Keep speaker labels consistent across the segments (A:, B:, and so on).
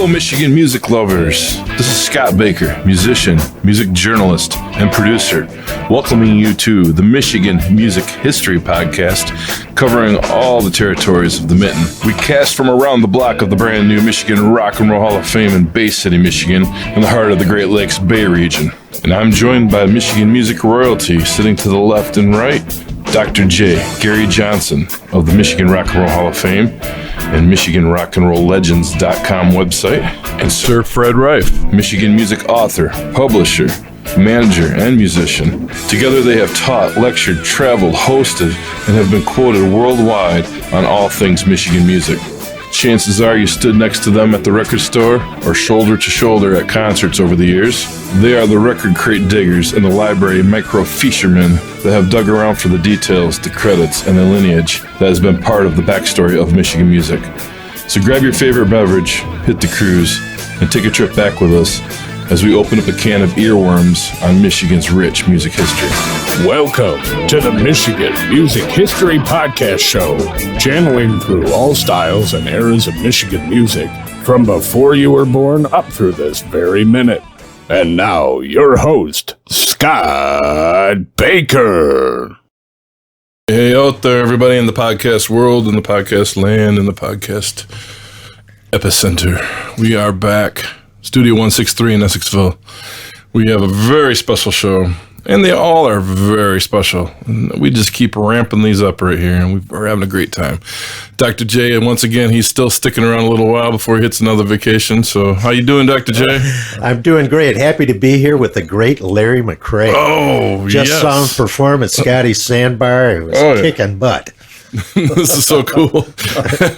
A: Hello, Michigan music lovers. This is Scott Baker, musician, music journalist, and producer, welcoming you to the Michigan Music History Podcast, covering all the territories of the Mitten. We cast from around the block of the brand new Michigan Rock and Roll Hall of Fame in Bay City, Michigan, in the heart of the Great Lakes Bay region. And I'm joined by Michigan music royalty, sitting to the left and right, Dr. J. Gary Johnson of the Michigan Rock and Roll Hall of Fame and MichiganRockandRollLegends.com website, and Sir Fred Reif, Michigan music author, publisher, manager, and musician. Together they have taught, lectured, traveled, hosted, and have been quoted worldwide on all things Michigan music. Chances are you stood next to them at the record store or shoulder to shoulder at concerts over the years. They are the record crate diggers and the library microfishermen that have dug around for the details, the credits, and the lineage that has been part of the backstory of Michigan music. So grab your favorite beverage, hit the cruise, and take a trip back with us as we open up a can of earworms on Michigan's rich music history.
B: Welcome to the Michigan Music History Podcast Show, channeling through all styles and eras of Michigan music, from before you were born up through this very minute. And now, your host, Scott Baker.
A: Hey out there, everybody in the podcast world, in the podcast land, in the podcast epicenter. We are back. Studio 163 in Essexville. We have a very special show, and they all are very special. And we just keep ramping these up right here, and we're having a great time. Dr. J, and once again, he's still sticking around a little while before he hits another vacation. So how you doing, Dr. J?
C: I'm doing great. Happy to be here with the great Larry McCray.
A: Oh,
C: Just
A: yes.
C: saw him perform at Scotty's Sandbar. It was kicking butt.
A: This is so cool.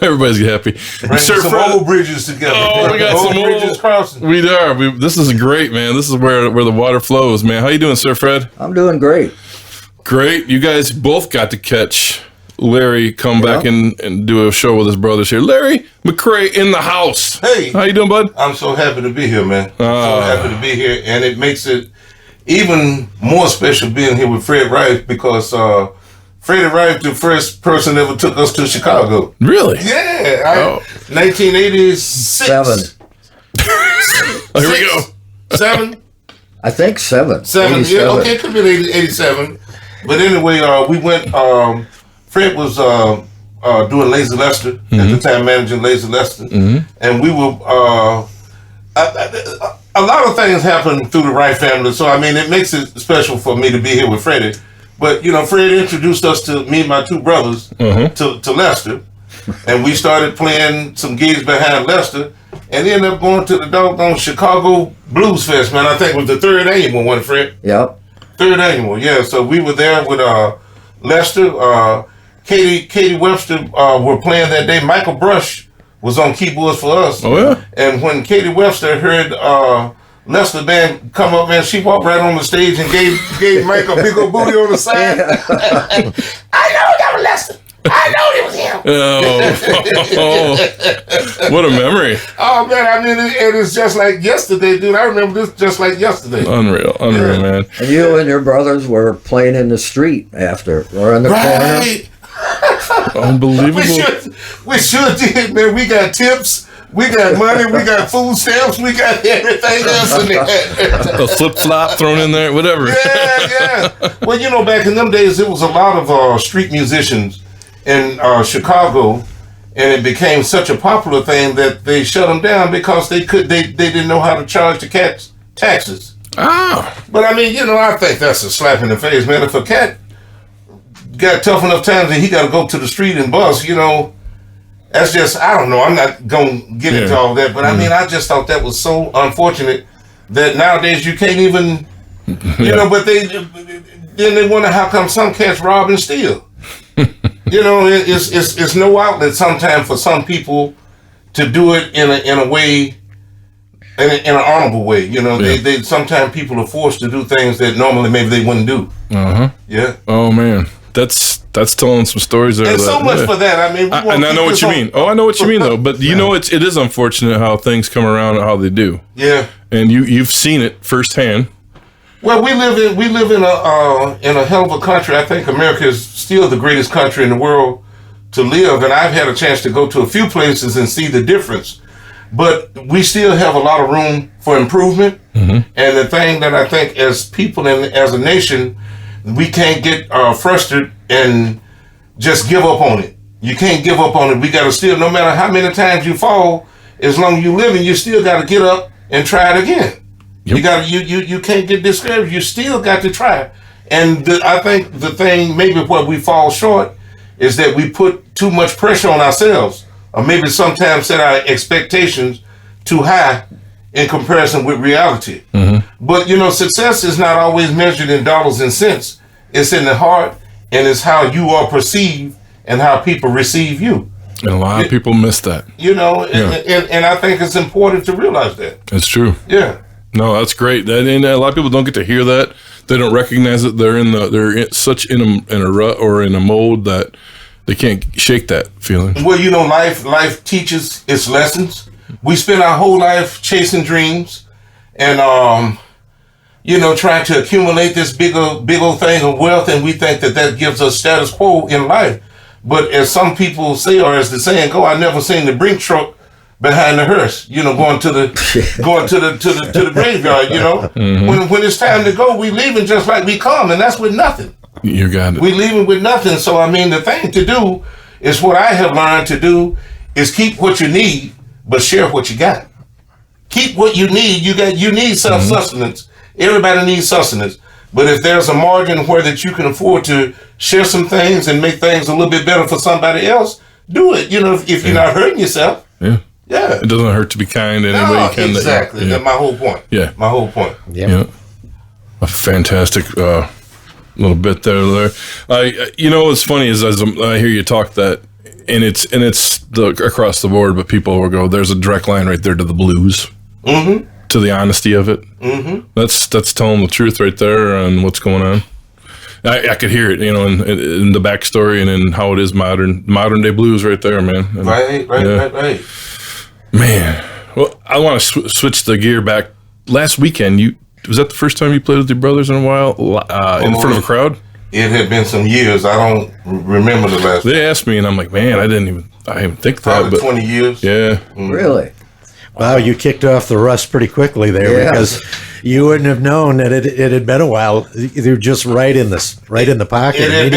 A: Everybody's happy.
D: Bring some old bridges together.
A: Oh, we got
D: old
A: some
D: bridges crossing.
A: We are. This is great, man. This is where the water flows, man. How you doing, Sir Fred?
E: I'm doing great.
A: Great. You guys both got to catch Larry come back and do a show with his brothers here. Larry McCray in the house.
D: Hey.
A: How you doing, bud?
D: I'm so happy to be here, man. So happy to be here. And it makes it even more special being here with Fred Reif because Freddie Reif, the first person ever took us to Chicago.
A: Really?
D: Yeah. 1986.
E: Seven.
A: Here we go.
D: 7?
E: I think 7.
D: 7. Yeah, okay, it could be 87. But anyway, we went, Fred was doing Lazy Lester, at the time managing Lazy Lester. And we were, a lot of things happened through the Reif family. So, I mean, it makes it special for me to be here with Freddie. But, you know, Fred introduced us to me and my two brothers to Lester. And we started playing some gigs behind Lester. And ended up going to the doggone Chicago Blues Fest, man. I think it was the third annual one, Fred.
E: Yep.
D: Third annual, yeah. So we were there with Lester. Katie Webster were playing that day. Michael Brush was on keyboards for us.
A: Oh, yeah?
D: And when Katie Webster heard Lester band come up, man, she walked right on the stage and gave Mike a big old booty on the side. I know that was Lester. I know it was him.
A: Oh, what a memory.
D: Oh, man, I mean, it's just like yesterday, dude. I remember this just like yesterday.
A: Unreal, man.
E: And you and your brothers were playing in the street after, or in the corner.
A: Unbelievable.
D: We sure did, man. We got tips. We got money, we got food stamps, we got everything else in there.
A: A flip-flop thrown in there, whatever.
D: Yeah. Well, you know, back in them days, there was a lot of street musicians in Chicago, and it became such a popular thing that they shut them down because they didn't know how to charge the cats taxes.
A: Ah.
D: But I mean, you know, I think that's a slap in the face, man. If a cat got tough enough times and he got to go to the street and bust, you know, that's just, I don't know. I'm not going to get into all that. But I mean, I just thought that was so unfortunate that nowadays you can't even, you know, but then they wonder how come some cats rob and steal. You know, it's no outlet sometimes for some people to do it in a way, in an honorable way. You know, they sometimes people are forced to do things that normally maybe they wouldn't do. Yeah.
A: Oh, man. That's telling some stories there.
D: And so much for that. I mean,
A: and I know what you mean. I know what you mean, though. But you know, it is unfortunate how things come around and how they do.
D: Yeah.
A: And you've seen it firsthand.
D: Well, we live in a hell of a country. I think America is still the greatest country in the world to live, and I've had a chance to go to a few places and see the difference. but we still have a lot of room for improvement. And the thing that I think as people and as a nation, we can't get frustrated and just give up on it. You can't give up on it. We got to still, no matter how many times you fall, as long as you living, you still got to get up and try it again. You got you can't get discouraged. You still got to try. And I think the thing maybe where we fall short is that we put too much pressure on ourselves, or maybe sometimes set our expectations too high in comparison with reality. But success is not always measured in dollars and cents. It's in the heart, and it's how you are perceived and how people receive you.
A: And a lot of people miss that.
D: And I think it's important to realize that.
A: It's true.
D: Yeah.
A: No, that's great. And a lot of people don't get to hear that. They don't recognize it. They're in a rut or in a mold that they can't shake that feeling.
D: Well, life teaches its lessons. We spend our whole life chasing dreams and trying to accumulate this big old thing of wealth, and we think that gives us status quo in life. But as some people say, or as the saying go, I never seen the brink truck behind the hearse, going to the graveyard, When it's time to go, we leaving just like we come, and that's with nothing.
A: You got it.
D: We leaving with nothing. So the thing to do is what I have learned to do is keep what you need, but share what you got. Keep what you need. You need self-sustenance. Everybody needs sustenance. But if there's a margin where that you can afford to share some things and make things a little bit better for somebody else, do it. If you're not hurting yourself.
A: Yeah.
D: Yeah.
A: It doesn't hurt to be kind in any way you can.
D: Exactly. That's my whole point.
A: Yeah.
D: My whole point.
A: Yeah. A fantastic little bit there. What's funny is as I hear you talk that, and it's across the board, but people will go, there's a direct line right there to the blues. To the honesty of it. That's telling the truth right there on what's going on. I could hear it, in the backstory and in how it is modern day blues right there, man. And,
D: right.
A: Man, well, I want to switch the gear back. Last weekend, was that the first time you played with your brothers in a while in front of a crowd?
D: It had been some years. I don't remember the last.
A: They asked me, and I'm like, man, I didn't even think
D: Probably
A: that.
D: But 20 years.
A: Yeah.
E: Really?
C: Wow, you kicked off the rust pretty quickly there because you wouldn't have known that it had been a while. You're just right in the pocket.
D: It had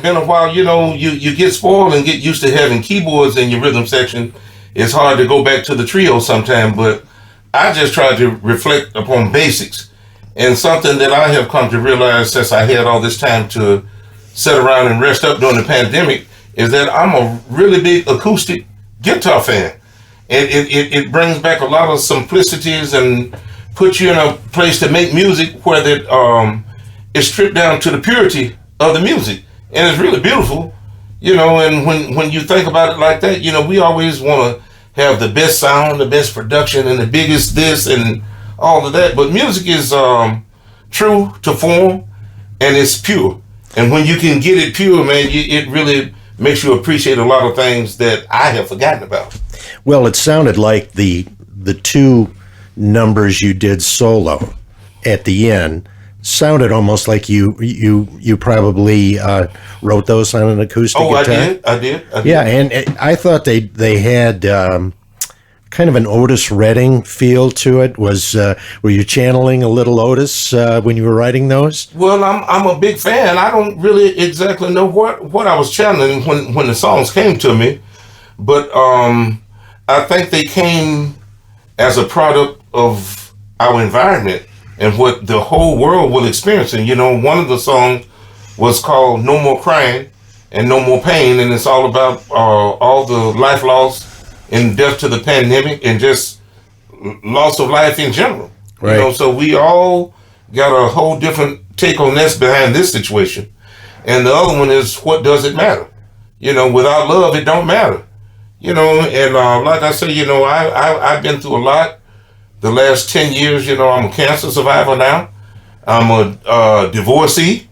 D: been a while, you get spoiled and get used to having keyboards in your rhythm section. It's hard to go back to the trio sometime, but I just tried to reflect upon basics. And something that I have come to realize since I had all this time to sit around and rest up during the pandemic is that I'm a really big acoustic guitar fan. And it brings back a lot of simplicities and puts you in a place to make music where that is stripped down to the purity of the music. And it's really beautiful, and when you think about it like that, we always want to have the best sound, the best production, and the biggest this and all of that. But music is true to form, and it's pure. And when you can get it pure, man, it really makes you appreciate a lot of things that I have forgotten about.
C: Well, it sounded like the two numbers you did solo at the end sounded almost like you probably wrote those on an acoustic guitar.
D: I did.
C: Yeah, and I thought they had kind of an Otis Redding feel to it. Were you channeling a little Otis when you were writing those?
D: Well, I'm a big fan. I don't really exactly know what I was channeling when the songs came to me, but I think they came as a product of our environment and what the whole world was experiencing. One of the songs was called No More Crying and No More Pain, and it's all about all the life loss and death to the pandemic and just loss of life in general.
C: Right.
D: So we all got a whole different take on this behind this situation. And the other one is, what does it matter? Without love, it don't matter. And like I say, I've been through a lot. The last 10 years, I'm a cancer survivor now. I'm a divorcee.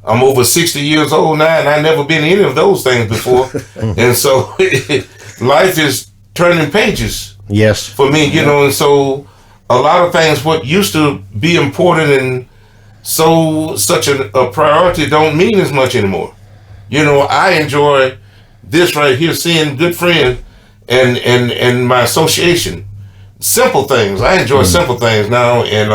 D: I'm over 60 years old now, and I've never been any of those things before. And so life is turning pages.
C: Yes.
D: For me, and so a lot of things, what used to be important and such a priority don't mean as much anymore. I enjoy this right here, seeing good friends and my association. Simple things. I enjoy simple things now, and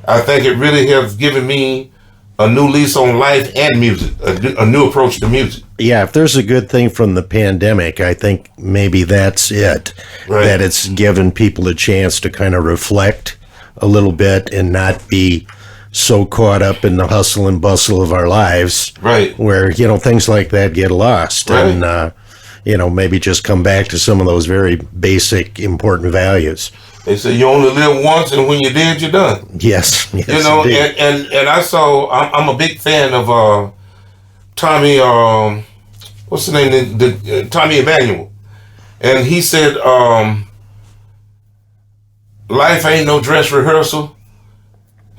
D: I think it really has given me a new lease on life and music, a new approach to music.
C: Yeah, if there's a good thing from the pandemic, I think maybe that's it.
D: Right.
C: That it's given people a chance to kind of reflect a little bit and not be so caught up in the hustle and bustle of our lives.
D: Right.
C: Where, things like that get lost.
D: Right.
C: And, maybe just come back to some of those very basic, important values.
D: They say you only live once, and when you're dead, you're done.
C: Yes. Indeed.
D: And I'm a big fan of Tommy. What's the name? Tommy Emmanuel, and he said, "Life ain't no dress rehearsal."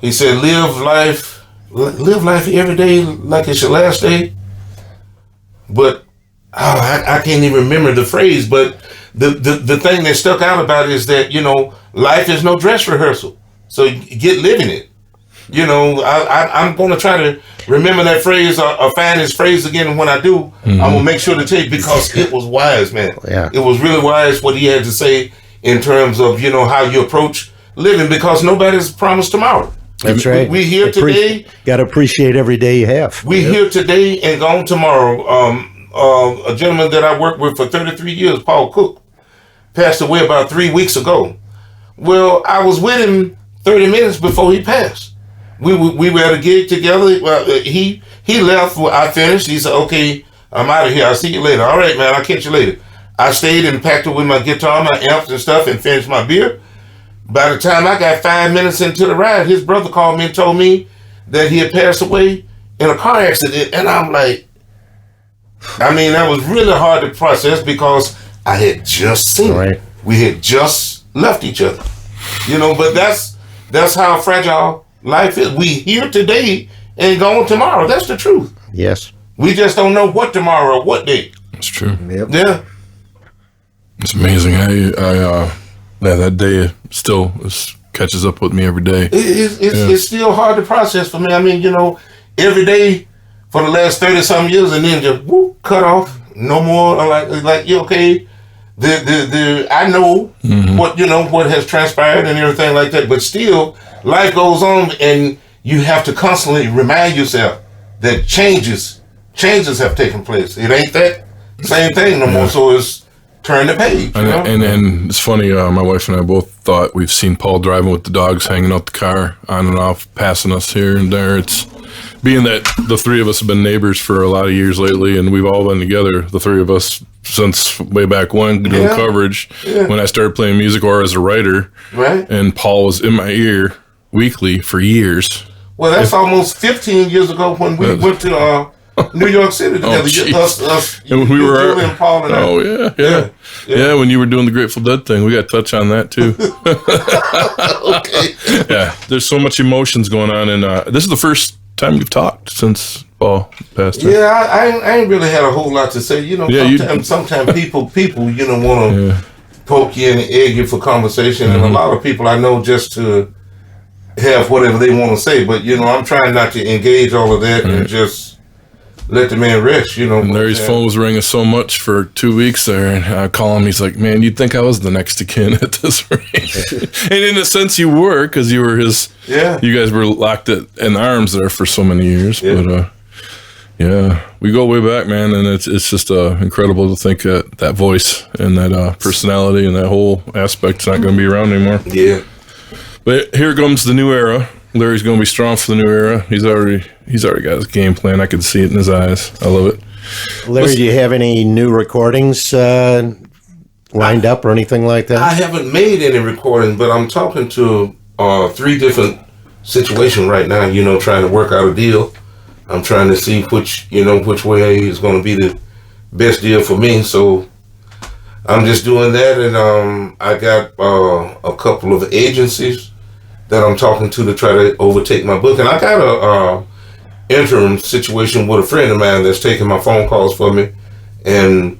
D: He said, "Live life every day like it's your last day." But I can't even remember the phrase, but. The thing that stuck out about it is that, life is no dress rehearsal. So get living it. I'm going to try to remember that phrase or find this phrase again. When I do, I'm going to make sure to take, because it was wise, man.
C: Yeah.
D: It was really wise what he had to say in terms of, how you approach living, because nobody's promised tomorrow.
C: That's right.
D: We here today.
C: Got to appreciate every day you have.
D: We here today and gone tomorrow. A gentleman that I worked with for 33 years, Paul Cook, passed away about 3 weeks ago. Well, I was with him 30 minutes before he passed. We were at a gig together. Well, he left. I finished. He said, "Okay, I'm out of here. I'll see you later." "All right, man. I'll catch you later." I stayed and packed it with my guitar, my amps and stuff, and finished my beer. By the time I got 5 minutes into the ride, his brother called me and told me that he had passed away in a car accident. And I'm like, that was really hard to process, because I had just seen it. We had just left each other. But that's how fragile life is. We here today and gone tomorrow. That's the truth.
C: Yes.
D: We just don't know what tomorrow or what day.
A: That's true.
E: Yep.
D: Yeah.
A: It's amazing. That day still catches up with me every day.
D: It's still hard to process for me. Every day for the last 30-something years, and then just cut off. No more. Like you okay? I know what has transpired and everything like that, but still life goes on, and you have to constantly remind yourself that changes have taken place. It ain't that same thing no more. So it's turn the page.
A: And it's funny, my wife and I both thought we've seen Paul driving with the dogs, hanging out the car, on and off, passing us here and there. It's being that the three of us have been neighbors for a lot of years lately, and we've all been together, the three of us, since way back when, doing coverage, when I started playing music or as a writer.
D: Right. And
A: Paul was in my ear weekly for years.
D: Well, that's almost 15 years ago when we went to New York City together. Us,
A: and we were
D: Julie and Paul and I.
A: Oh yeah. When you were doing the Grateful Dead thing, we got to touch on that too.
D: Okay.
A: Yeah, there's so much emotions going on, and this is the first time you've talked since Paul passed.
D: Yeah, I ain't really had a whole lot to say. Sometimes people want to poke you and egg you for conversation, and a lot of people I know just to have whatever they want to say. But I'm trying not to engage all of that and just let the man rest,
A: And Larry's phone was ringing so much for 2 weeks there, and I call him. He's like, "Man, you'd think I was the next of kin at this rate." And in a sense, you were, because you were his. Yeah. You guys were locked in arms there for so many years. Yeah. But we go way back, man, and it's just incredible to think that voice and that personality and that whole aspect's not going to be around anymore.
D: Yeah.
A: But here comes the new era. Larry's going to be strong for the new era. He's already got his game plan. I can see it in his eyes. I love it.
C: Larry, do you have any new recordings lined up or anything like that?
D: I haven't made any recording, but I'm talking to 3 different situations right now, trying to work out a deal. I'm trying to see which way is going to be the best deal for me. So I'm just doing that, and I got a couple of agencies that I'm talking to try to overtake my book. And I got a interim situation with a friend of mine that's taking my phone calls for me. And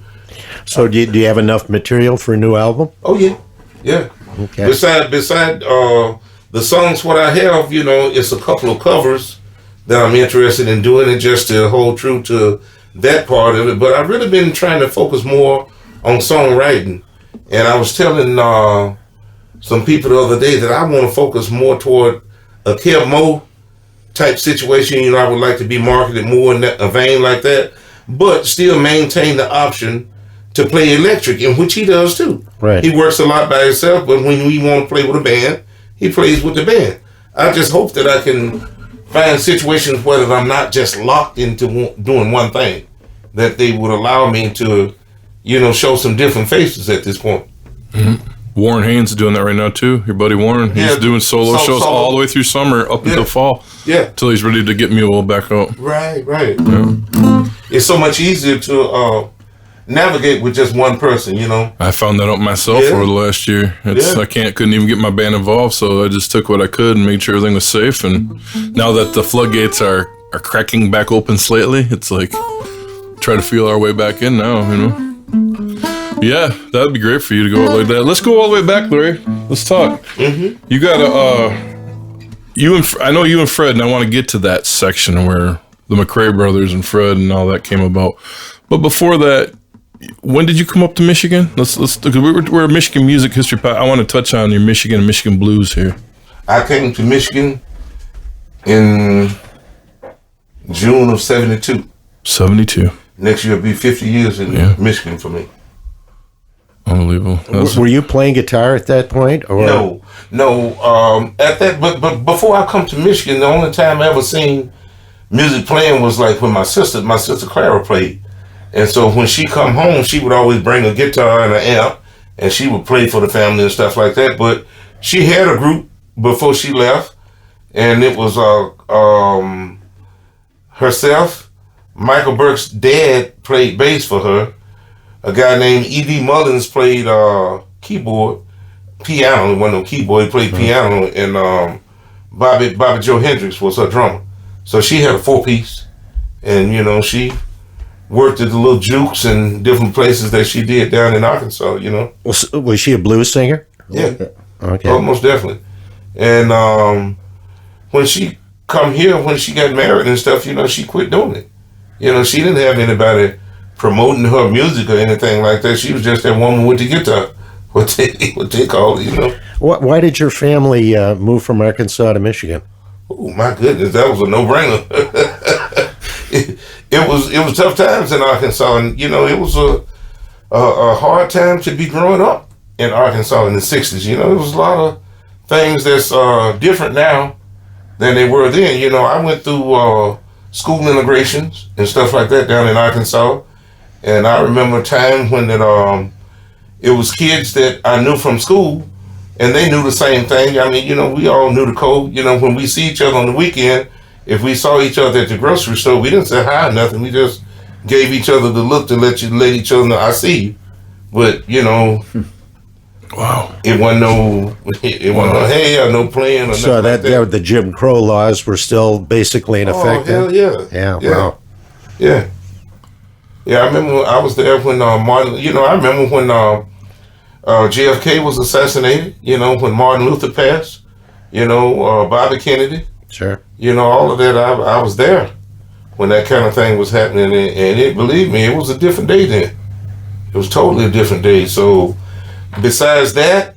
C: so do you have enough material for a new album?
D: Oh, yeah. Okay. Beside the songs what I have, it's a couple of covers that I'm interested in doing, it just to hold true to that part of it. But I've really been trying to focus more on songwriting And I was telling some people the other day that I want to focus more toward a Kev Mo type situation. You know, I would like to be marketed more in a vein like that, but still maintain the option to play electric, in which he does too.
C: Right.
D: He works a lot by himself, but when we want to play with a band, he plays with the band. I just hope that I can find situations where that I'm not just locked into doing one thing, that they would allow me to, you know, show some different faces at this point.
A: Mm-hmm. Warren Haynes is doing that right now too. Your buddy Warren, he's doing solo shows all the way through summer up until fall.
D: Yeah,
A: till he's ready to get Mule back out.
D: Right. Yeah. It's so much easier to navigate with just one person, you know.
A: I found that out myself over the last year. I couldn't even get my band involved, so I just took what I could and made sure everything was safe. And now that the floodgates are cracking back open slightly, it's like try to feel our way back in now, you know. Yeah, that'd be great for you to go out like that. Let's go all the way back, Larry. Let's talk. Mm-hmm. You got I know you and Fred, and I want to get to that section where the McCray brothers and Fred and all that came about. But before that, when did you come up to Michigan? Let's we're a Michigan music history pod. I want to touch on your Michigan and Michigan blues here.
D: I came to Michigan in June of 72.
A: 72.
D: Next year will be 50 years in Michigan for me.
A: Unbelievable.
C: Were you playing guitar at that point? Or?
D: No. At that, but before I come to Michigan, the only time I ever seen music playing was like when my sister Clara played. And so when she come home, she would always bring a guitar and an amp, and she would play for the family and stuff like that. But she had a group before she left, and it was herself. Michael Burke's dad played bass for her. A guy named E.D. Mullins played piano. It wasn't no keyboard. He played piano, and Bobby Joe Hendricks was her drummer. So she had a 4-piece, and you know she worked at the little jukes and different places that she did down in Arkansas. You know,
C: was she a blues singer?
D: Yeah,
C: okay,
D: most definitely. And when she come here, when she got married and stuff, you know, she quit doing it. You know, she didn't have anybody promoting her music or anything like that. She was just that woman with the guitar, what they call it, you know.
C: Why did your family move from Arkansas to Michigan?
D: Oh my goodness, that was a no-brainer. it was tough times in Arkansas, and you know it was a hard time to be growing up in Arkansas in the '60s. You know, there was a lot of things that's different now than they were then. You know, I went through school integrations and stuff like that down in Arkansas. And I remember a time when it was kids that I knew from school, and they knew the same thing. I mean, you know, we all knew the code. You know, when we see each other on the weekend, if we saw each other at the grocery store, we didn't say hi or nothing. We just gave each other the look to let each other know, I see you. But, you know,
A: wow,
D: it wasn't no hey or no playing or nothing.
C: So that the Jim Crow laws were still basically in effect.
D: Oh, hell yeah.
C: Yeah, wow.
D: Yeah. Yeah, I remember I was there when Martin, you know, I remember when JFK was assassinated, you know, when Martin Luther passed, you know, Bobby Kennedy.
C: Sure.
D: You know, all of that, I was there when that kind of thing was happening. And believe me, it was a different day then. It was totally a different day. So besides that,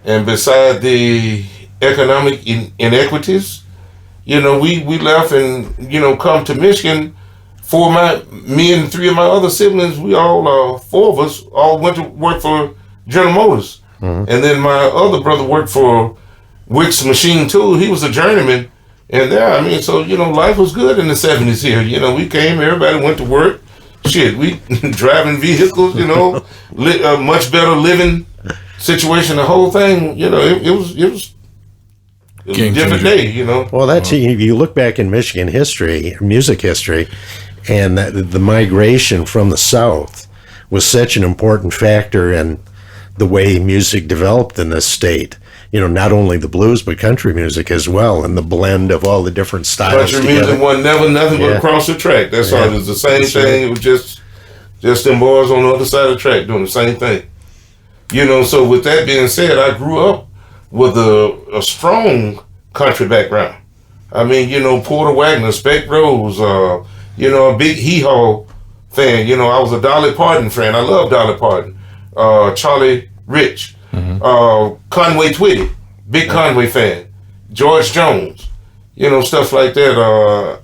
D: and beside the economic inequities, you know, we left and, you know, come to Michigan. Me and 3 of my other siblings, we all, 4 of us, all went to work for General Motors. Mm-hmm. And then my other brother worked for Wicks Machine Tool. He was a journeyman. And there, I mean, so, you know, life was good in the 70s here. You know, we came, everybody went to work. Shit, we driving vehicles, you know, a much better living situation, the whole thing, you know, it was a different day, you know.
C: Well, that's, you look back in Michigan history, music history, and the migration from the South was such an important factor in the way music developed in this state. You know, not only the blues, but country music as well, and the blend of all the different styles
D: country
C: together.
D: Music was never nothing but across the track. That's all. It was the same thing. It was just them boys on the other side of the track doing the same thing. You know, so with that being said, I grew up with a strong country background. I mean, you know, Porter Wagner, Speck Rose, you know, a big hee-haw fan. You know, I was a Dolly Parton fan. I love Dolly Parton. Charlie Rich, Conway Twitty, big Conway fan, George Jones, stuff like that.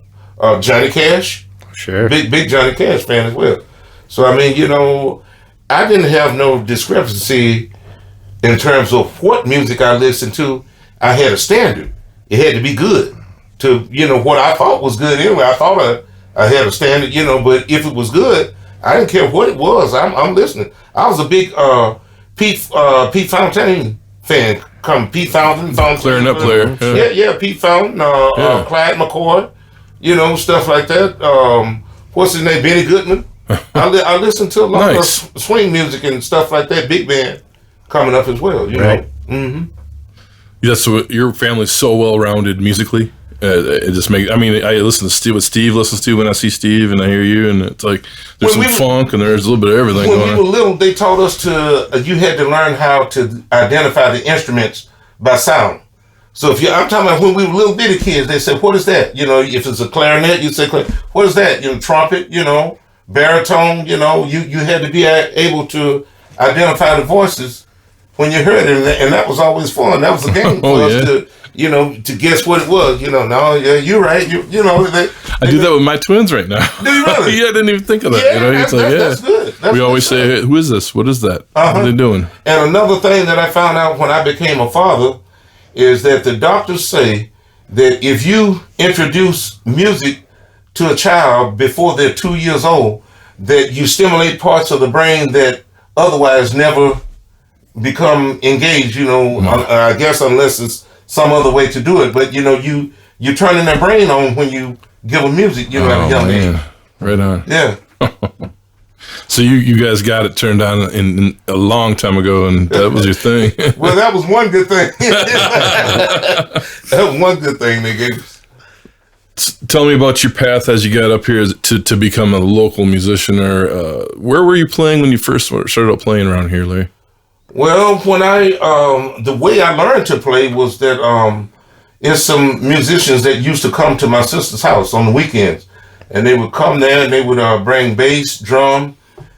D: Johnny Cash,
A: Sure.
D: big Johnny Cash fan as well. So I mean, I didn't have no discrepancy in terms of what music I listened to. I had a standard. It had to be good to, what I thought was good anyway. I thought I had a standard, but if it was good, I didn't care what it was. I'm listening. I was a big Pete Fountain fan. Pete Fountain.
A: Clarinet player.
D: Yeah, Pete Fountain, Clyde McCoy, stuff like that. What's his name? Benny Goodman. I listened to a lot of swing music and stuff like that. Big band coming up as well,
C: Right.
D: Mm-hmm.
A: Yeah, so your family's so well-rounded musically. It just makes. I mean, I listen to what Steve listens to when I see Steve, and I hear you, and it's like there's some funk and there's a little bit of everything going on.
D: When we were little, they taught us you had to learn how to identify the instruments by sound. So I'm talking about when we were little bitty kids, they said, "What is that?" If it's a clarinet, you say, "What is that?" Trumpet, baritone. You had to be able to identify the voices when you heard it, and that was always fun. That was a game for us to. To guess what it was, no, yeah, you're right. I
A: do that with my twins right now.
D: Do you really?
A: Yeah, I didn't even think of that.
D: Yeah, that's good.
A: We always say, "Who is this? What is that? What are they doing?"
D: And another thing that I found out when I became a father is that the doctors say that if you introduce music to a child before they're 2 years old, that you stimulate parts of the brain that otherwise never become engaged. I guess unless it's some other way to do it, but you're turning their brain on when you give them music, at a young age.
A: Right on.
D: Yeah.
A: So you guys got it turned on in a long time ago, and that was your thing.
D: Well, that was one good thing. That was one good thing they gave us.
A: Tell me about your path as you got up here to become a local musician, or where were you playing when you first started out playing around here, Larry?
D: Well, when the way I learned to play was that there's some musicians that used to come to my sister's house on the weekends, and they would come there and they would bring bass, drum,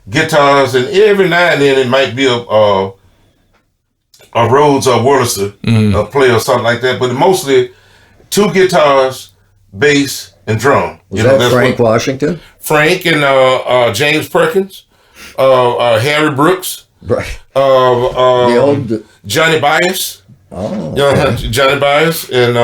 D: guitars, and every now and then it might be a Rhodes or Wurlitzer play or something like that, but mostly 2 guitars, bass, and drum.
E: Was that Frank Washington?
D: Frank and James Perkins, Harry Brooks.
E: Right.
D: The old Johnny Bias.
E: Oh.
D: Johnny Bias and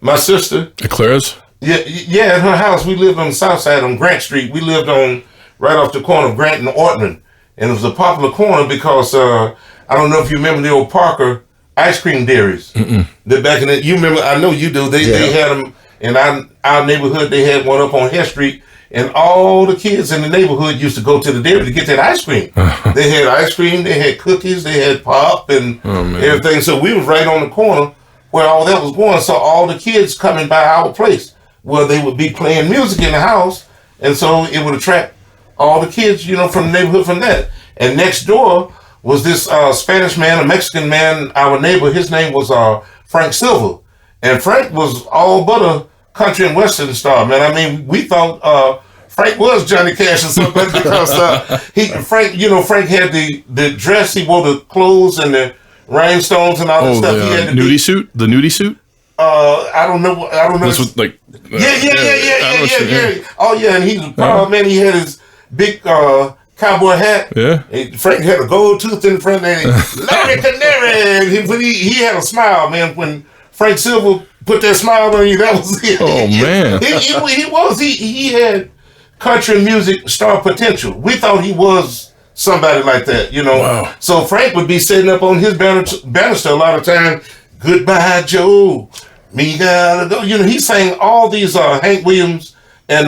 D: my sister.
A: At Clara's?
D: Yeah, at her house. We lived on the south side on Grant Street. We lived on right off the corner of Grant and Ortman. And it was a popular corner because I don't know if you remember the old Parker ice cream dairies. That back in you remember, I know you do. They had them in our neighborhood. They had one up on Hess Street. And all the kids in the neighborhood used to go to the dairy to get that ice cream. They had ice cream, they had cookies, they had pop and everything. So we was right on the corner where all that was going. So all the kids coming by our place, where they would be playing music in the house. And so it would attract all the kids, from the neighborhood from that. And next door was this Spanish man, a Mexican man, our neighbor. His name was Frank Silva. And Frank was all but a country and western star, man. I mean, we thought Frank was Johnny Cash or something because Frank had the dress, he wore the clothes and the rhinestones and all that stuff. He had
A: the nudie suit. The nudie suit.
D: I don't know.
A: This was like.
D: Yeah. Oh yeah, and he was proud, man. He had his big cowboy hat.
A: Yeah.
D: Frank had a gold tooth in front and Larry Canary. He had a smile, man. When Frank Silva put that smile on you, that was it.
A: Oh man.
D: He had country music star potential. We thought he was somebody like that,
A: Wow. So
D: Frank would be sitting up on his banister a lot of time. Goodbye, Joe. Me gotta go. He sang all these Hank Williams and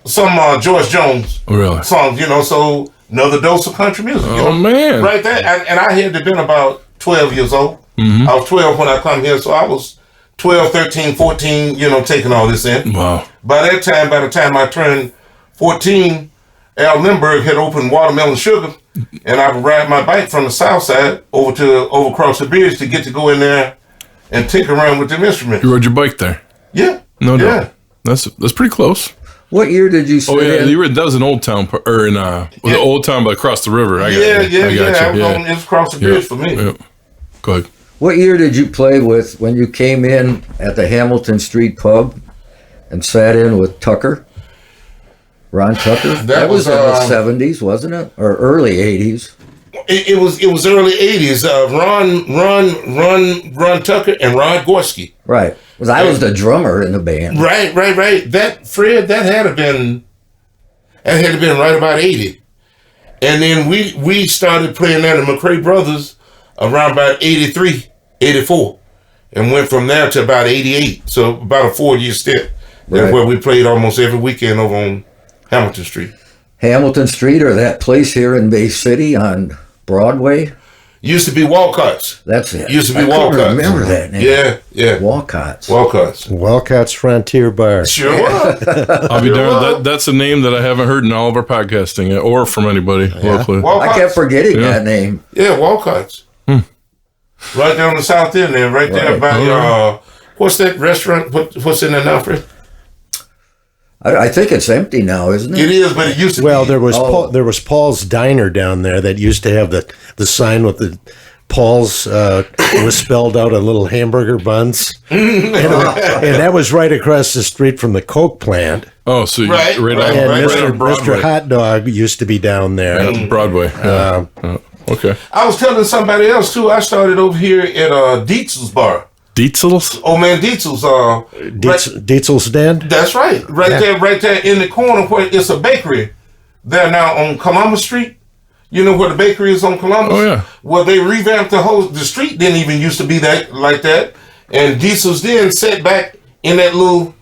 D: some George Jones songs. So another dose of country music.
A: Man,
D: right there. And I had to been about 12 years old. I was 12 when I come here, so I was 12, 13, 14, taking all this in.
A: Wow.
D: By the time I turned 14, Al Lindbergh had opened Watermelon Sugar, and I would ride my bike from the south side over across the bridge to get to go in there and tinker around with them instruments.
A: You rode your bike there?
D: Yeah.
A: No doubt. That's pretty close.
E: What year did you say?
A: That was in Old Town, or in the Old Town, but across the river. I got you.
D: It was across the bridge for me.
A: Yeah. Go ahead.
E: What year did you play with when you came in at the Hamilton Street Pub and sat in with Tucker? Ron Tucker? That was in the 70s, wasn't it? Or early 80s?
D: It was early 80s. Ron Tucker and Ron Gorski.
E: Right. Because I was the drummer in the band.
D: Right. That had to been right about 80. And then we started playing that, the McCray Brothers, around about 83, 84. And went from there to about 88. So about a 4-year stint. That's where we played almost every weekend over on Hamilton Street.
E: Hamilton Street, or that place here in Bay City on Broadway?
D: Used to be Walcott's.
E: That's it.
D: Used to be
E: I
D: Walcott's.
E: couldn't remember that name.
D: Yeah.
E: Walcott's.
C: Walcott's Frontier Bar.
D: Sure was.
A: I'll be darned. That's a name that I haven't heard in all of our podcasting yet, or from anybody locally.
E: I kept forgetting that name.
D: Yeah, Walcott's. Right down the south end there, right there by what's that restaurant? What's in there now, Fred?
E: I think it's empty now, isn't it?
D: It is, but it used to be.
C: Well, there was Paul's Diner down there that used to have the sign with the Paul's was spelled out on little hamburger buns, and that was right across the street from the Coke plant.
A: Oh, so
D: right
A: on
C: Mr. Hot Dog used to be down there.
A: Broadway. Okay.
D: I was telling somebody else too. I started over here at Dietzel's bar.
A: Dietzel's?
D: Oh man, Dietzel's.
C: Dietzel's Den.
D: That's right. Right there in the corner where it's a bakery. There now on Columbus Street. You know where the bakery is on Columbus?
A: Oh yeah.
D: Well, they revamped the street. Didn't even used to be like that. And Dietzel's Den sat back in that little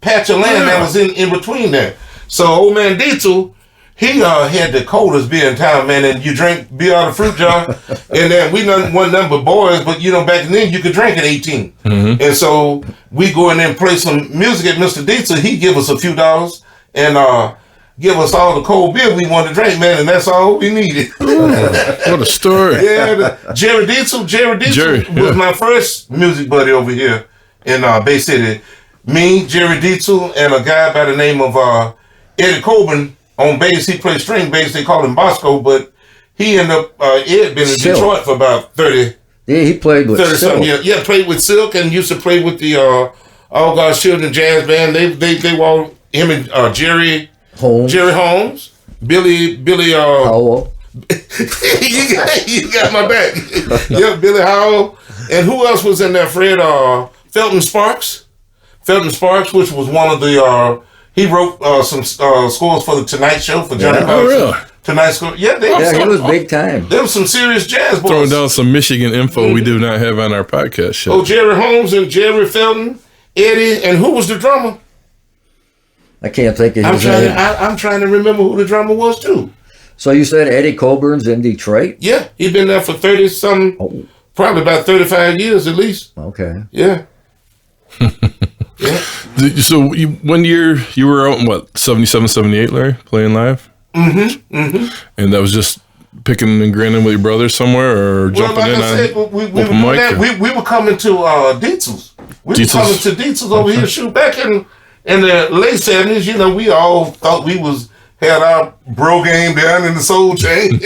D: patch of land that was in between there. So old man Dietzel, he had the coldest beer in town, man. And you drink beer out of fruit jar, and then we wasn't nothing but boys. But back then you could drink at 18, and so we go in there and play some music at Mr. Dietzel. He give us a few dollars and give us all the cold beer we wanted to drink, man, and that's all we needed.
A: What a story!
D: Yeah, Jerry Dietzel was my first music buddy over here in Bay City. Me, Jerry Dietzel, and a guy by the name of Eddie Coburn. On bass, he played string bass. They called him Bosco, but he ended up. Ed been in Detroit for about 30.
E: Yeah, he played with
D: 30
E: Silk.
D: something years. Yeah, played with Silk and used to play with the All God's Children Jazz Band. They were all, him and Jerry Holmes, Billy
E: Howell.
D: you got my back. Yeah, Billy Howell, and who else was in there? Fred Felton Sparks, which was one of the. He wrote some scores for the Tonight Show for Johnny Carson.
A: Oh, really?
D: Tonight's score. Yeah,
E: he was big time.
D: There was some serious jazz boys.
A: Throwing down some Michigan info we do not have on our podcast show.
D: Oh, Jerry Holmes and Jerry Felton, Eddie, and who was the drummer?
E: I can't think of his name.
D: I'm trying to remember who the drummer was too.
E: So you said Eddie Coburn's in Detroit?
D: Yeah, he'd been there for 30-some, probably about 35 years at least.
E: Okay.
D: Yeah. Yeah.
A: So one year you were out in what, 77, 78, Larry, playing live? And that was just picking and grinning with your brothers somewhere, or jumping in on open mic?
D: We were coming to Dietzel's. We were coming to Dietzel's over here. Shoot, back in the late 70s, we all thought we had our bro game down in the Soul Chain.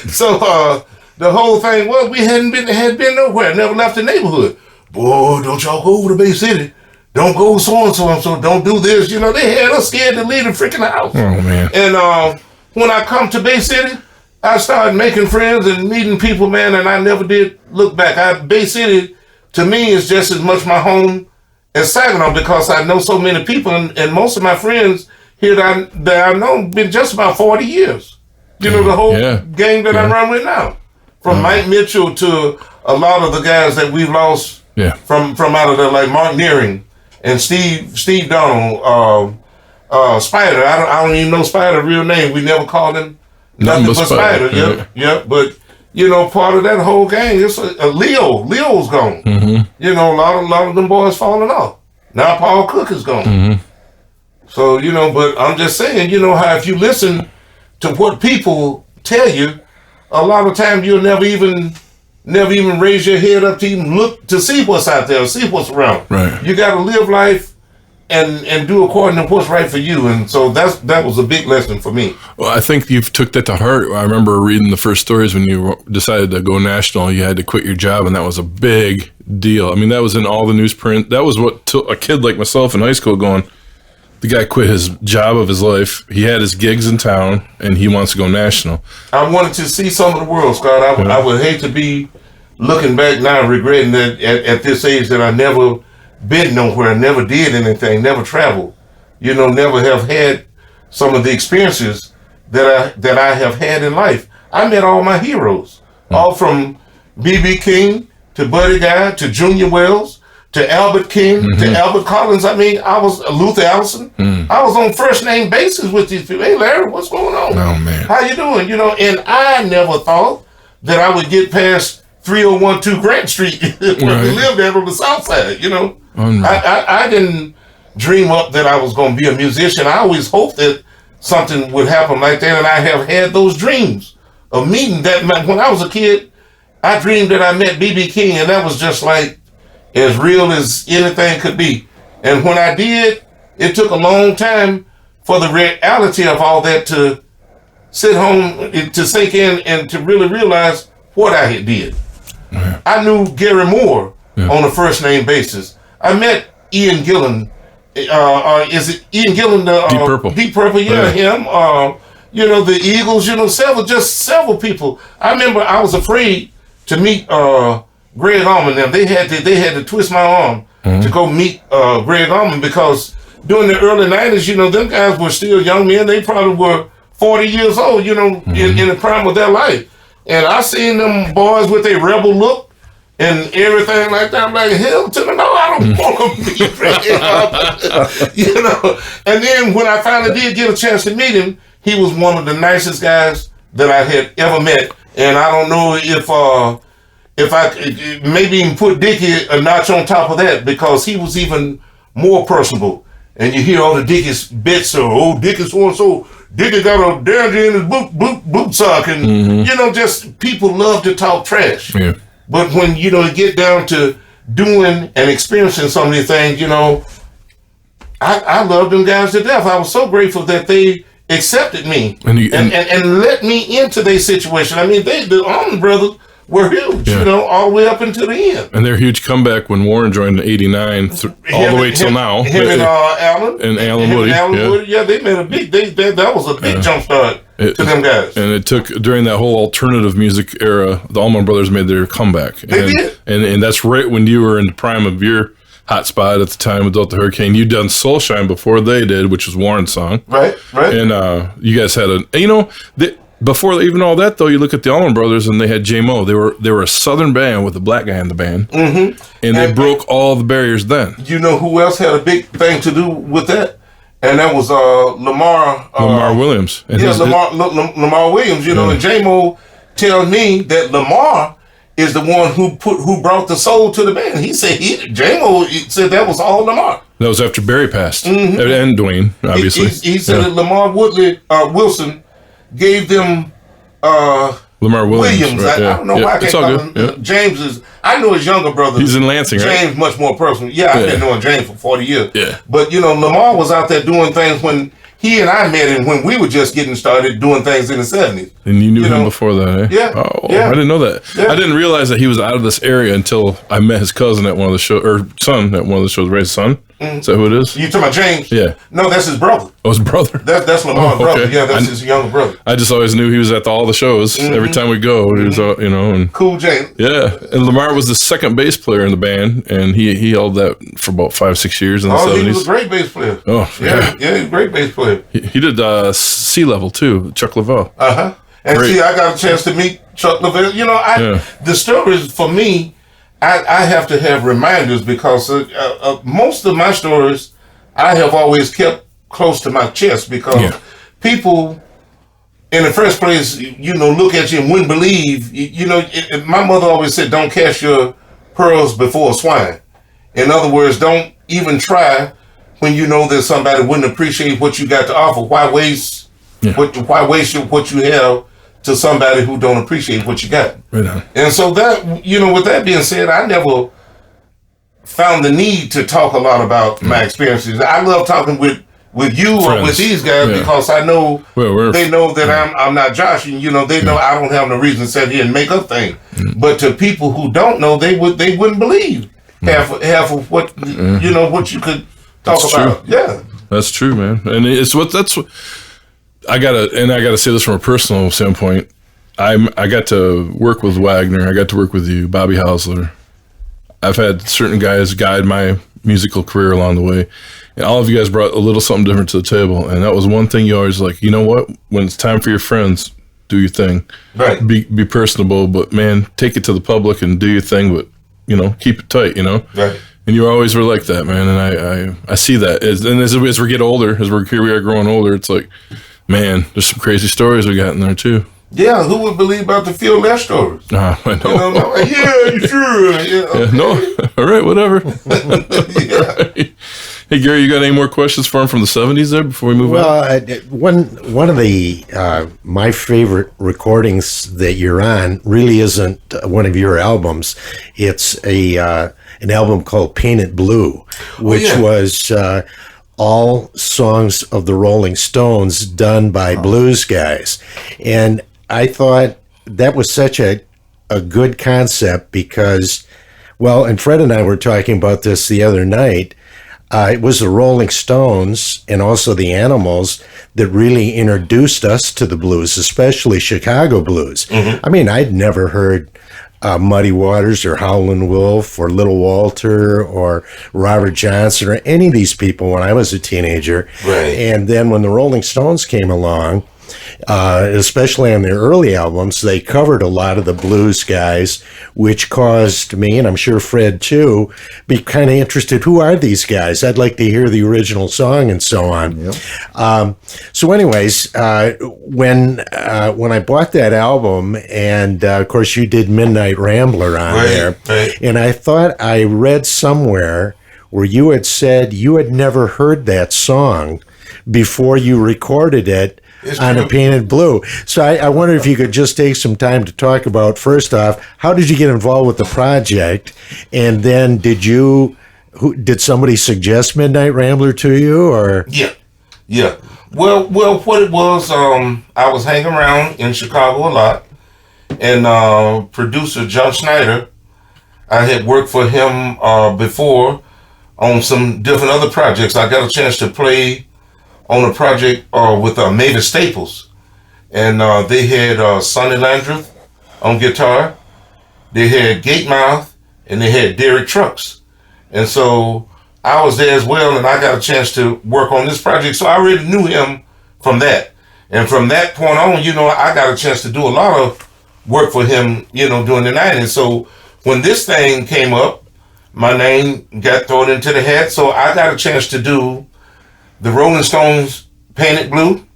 D: so the whole thing was we had been nowhere, never left the neighborhood. Boy, don't y'all go over to Bay City. Don't go so don't do this. They had us scared to leave the freaking house.
A: Oh, man.
D: And when I come to Bay City, I started making friends and meeting people, man, and I never did look back. Bay City, to me, is just as much my home as Saginaw because I know so many people, and most of my friends here that I know been just about 40 years. The whole gang that I run with now. From Mike Mitchell to a lot of the guys that we've lost from out of there, like Mark Nearing and Steve Donald, Spider. I don't even know Spider's real name. We never called him nothing but Spider. Yep. But part of that whole gang is Leo. Leo's gone. A lot of them boys falling off. Now Paul Cook is gone. So but I'm just saying, how if you listen to what people tell you, a lot of times you'll never even raise your head up to even look to see what's out there, see what's around.
A: Right.
D: You got to live life and do according to what's right for you. And so that was a big lesson for me.
A: Well, I think you took that to heart. I remember reading the first stories when you decided to go national. You had to quit your job, and that was a big deal. I mean, that was in all the newsprint. That was what took a kid like myself in high school going, the guy quit his job of his life. He had his gigs in town, and he wants to go national.
D: I wanted to see some of the world, Scott. I would hate to be looking back now regretting that at this age that I never been nowhere, never did anything, never traveled, never have had some of the experiences that I have had in life. I met all my heroes, all from B.B. King to Buddy Guy to Junior Wells to Albert King to Albert Collins. I mean, I was Luther Allison. I was on first name basis with these people. Hey, Larry, what's going on?
A: Oh, man.
D: How you doing? And I never thought that I would get past 3012 Grant Street when we lived there on the south side, I didn't dream up that I was going to be a musician. I always hoped that something would happen like that, and I have had those dreams of meeting that man. When I was a kid, I dreamed that I met B.B. King, and that was just like as real as anything could be. And when I did, it took a long time for the reality of all that to sit home, to sink in, and to really realize what I had did. Yeah. I knew Gary Moore on a first name basis. I met Ian Gillan. Is it Ian Gillan?
A: Deep Purple.
D: Deep Purple, him. The Eagles. Several people. I remember I was afraid to meet Greg Allman. Them. They had to twist my arm to go meet Greg Allman because during the early 90s, them guys were still young men. They probably were 40 years old. In the prime of their life. And I seen them boys with a rebel look and everything like that. I'm like, hell to the no, I don't want to be And then when I finally did get a chance to meet him, he was one of the nicest guys that I had ever met. And I don't know if I could maybe even put Dickie a notch on top of that because he was even more personable. And you hear all the Dickie's bits of, Dickie so-and-so, Dickie got a danger in his boot sock. And, just people love to talk trash. Yeah. But when, you get down to doing and experiencing some of these things, I love them guys to death. I was so grateful that they accepted me and let me into their situation. I mean, the Allman Brothers were huge, all the way up until the end.
A: And their huge comeback when Warren joined in '89, all the way till now.
D: Him and Alan.
A: And Alan Woody.
D: They made a big, that was a big jump start to them guys.
A: And it took, during that whole alternative music era, the Allman Brothers made their comeback.
D: They did.
A: And that's right when you were in the prime of your hot spot at the time with Delta Hurricane. You'd done Soulshine before they did, which was Warren's song.
D: Right. And
A: you guys had before even all that, though, you look at the Allman Brothers and they had J-Mo. They were a Southern band with a black guy in the band. Mm-hmm. And they broke all the barriers then.
D: You know who else had a big thing to do with that? And that was Lamar
A: Williams. And
D: Lamar Williams, and J-Mo tell me that Lamar is the one who brought the soul to the band. He said J-Mo said that was all Lamar.
A: That was after Barry passed. Mm-hmm. And Dwayne, obviously.
D: He said that Lamar Wilson gave them
A: Lamar Williams.
D: Right, I don't know why I can't call him. James is. I know his younger brother.
A: He's in Lansing, right?
D: James much more personal. Yeah, I've been knowing James for 40 years.
A: Yeah.
D: But Lamar was out there doing things when he and I met him when we were just getting started doing things in the 70s.
A: And you knew him before that, eh?
D: Yeah.
A: Oh, yeah. I didn't know that. Yeah. I didn't realize that he was out of this area until I met his cousin at one of the shows, or son at one of the shows, Ray's son. Mm-hmm. Is that who it is?
D: You talking about James?
A: Yeah.
D: No, that's his brother.
A: Oh, his brother?
D: That's Lamar's brother. Yeah, that's his younger brother.
A: I just always knew he was at all the shows. Mm-hmm. Every time we go, he was, and
D: Cool James.
A: Yeah. And Lamar was the second bass player in the band, and he held that for about 5-6 years in the 70s.
D: He was a great bass player.
A: Oh, yeah.
D: Yeah, he was a great bass player.
A: He did Sea Level, too, Chuck Leavell.
D: Uh-huh. And great. See, I got a chance to meet Chuck Leavell. The stories, for me, I have to have reminders because most of my stories I have always kept close to my chest because people, in the first place, look at you and wouldn't believe. My mother always said, "Don't cast your pearls before swine." In other words, don't even try when you know that somebody wouldn't appreciate what you got to offer. Why waste? Why waste what you have to somebody who don't appreciate what you got?
A: Right on.
D: And so that, with that being said, I never found the need to talk a lot about my experiences. I love talking with you or with these guys because I know they know that I'm not Josh, and they know I don't have no reason to sit here and make up things. But to people who don't know, they wouldn't believe half of what what you could talk about.
A: True. Yeah, that's true, man. And that's what I gotta say this from a personal standpoint. I got to work with Wagner. I got to work with you, Bobby Hausler. I've had certain guys guide my musical career along the way, and all of you guys brought a little something different to the table. And that was one thing you always like. You know what? When it's time for your friends, do your thing.
D: Right.
A: Be personable, but man, take it to the public and do your thing. But keep it tight.
D: Right.
A: And you always were like that, man. And I see that. As we get older, here we are growing older, it's like, man, there's some crazy stories we got in there too.
D: Yeah, who would believe about the Phil Lesh stories?
A: I know.
D: Yeah, sure.
A: Yeah, no, all right, whatever.
D: Yeah.
A: Hey, Gary, you got any more questions for him from the 70s there before we move on?
C: Well, one of the my favorite recordings that you're on really isn't one of your albums. It's an album called Painted Blue, which was all songs of the Rolling Stones done by blues guys. And I thought that was such a good concept because, and Fred and I were talking about this the other night. It was the Rolling Stones and also the Animals that really introduced us to the blues, especially Chicago blues. Mm-hmm. I mean, I'd never heard Muddy Waters or Howlin' Wolf or Little Walter or Robert Johnson or any of these people when I was a teenager.
D: Right.
C: And then when the Rolling Stones came along, especially on their early albums, they covered a lot of the blues guys, which caused me, and I'm sure Fred too, be kind of interested. Who are these guys? I'd like to hear the original song and so on. Yep. So anyways, when I bought that album, and of course you did Midnight Rambler on there, and I thought I read somewhere where you had said you had never heard that song before you recorded it on a Painted Blue. So I wonder if you could just take some time to talk about, first off, how did you get involved with the project? And then did somebody suggest Midnight Rambler to you, or?
D: Yeah. Well, what it was, I was hanging around in Chicago a lot, and producer John Schneider, I had worked for him before on some different other projects. I got a chance to play on a project with Mavis Staples, and they had Sonny Landreth on guitar, they had Gatemouth, and they had Derek Trucks. And so I was there as well, and I got a chance to work on this project, so I already knew him from that. And from that point on, I got a chance to do a lot of work for him, during the night. And so when this thing came up, my name got thrown into the hat, so I got a chance to do the Rolling Stones Painted Blue.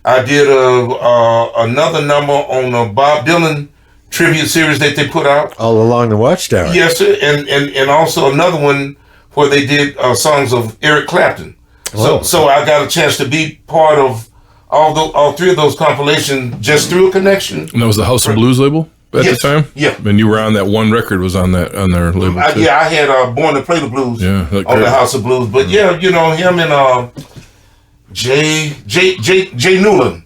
D: I did another number on a Bob Dylan tribute series that they put out.
C: All Along the Watchtower.
D: Yes, sir. And also another one where they did songs of Eric Clapton.
C: Whoa.
D: So I got a chance to be part of all three of those compilations just through a connection.
A: And that was the House of Blues label at the time?
D: Yeah.
A: And you were on that one record was on their label too.
D: I had Born to Play the Blues on the House of Blues. But him and Jay Newland.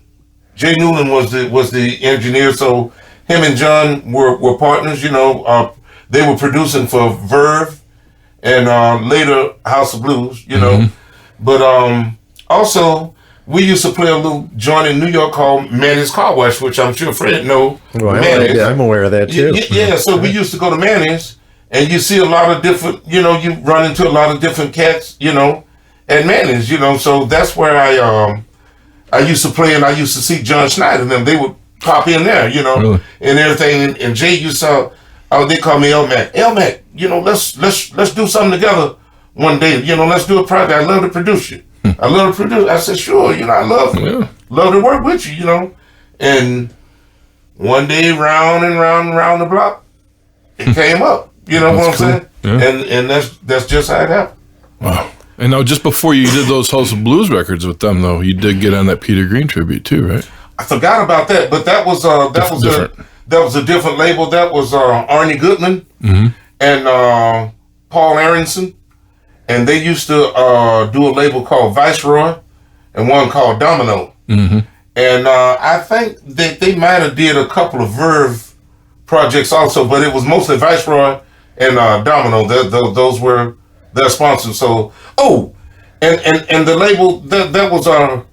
D: Jay Newland was the engineer, so him and John were partners. They were producing for Verve and later House of Blues. But also we used to play a little joint in New York called Manny's Car Wash, which I'm sure Fred knows.
C: Well, I'm aware of that too.
D: Yeah, so we used to go to Manny's, and you see a lot of different, you run into a lot of different cats, at Manny's, so that's where I used to play, and I used to see John Schneider and them. They would pop in there,
A: Really?
D: And everything. And Jay used to, they call me L-Mac. L-Mac, let's do something together one day. Let's do a project. I love to produce you. I love to produce. I said, sure. I love to work with you. And one day, round and round and round the block, it came up. You know what I'm saying? Yeah. And that's just how it happened.
A: Wow. And now, just before you did those House of Blues records with them, though, you did get on that Peter Green tribute too, right?
D: I forgot about that, but that was a different label. That was Arnie Goodman and Paul Aronson, and they used to do a label called Viceroy and one called Domino. Mm-hmm. And I think that they might have did a couple of Verve projects also, but it was mostly Viceroy and Domino. Those were their sponsors. So, and the label that was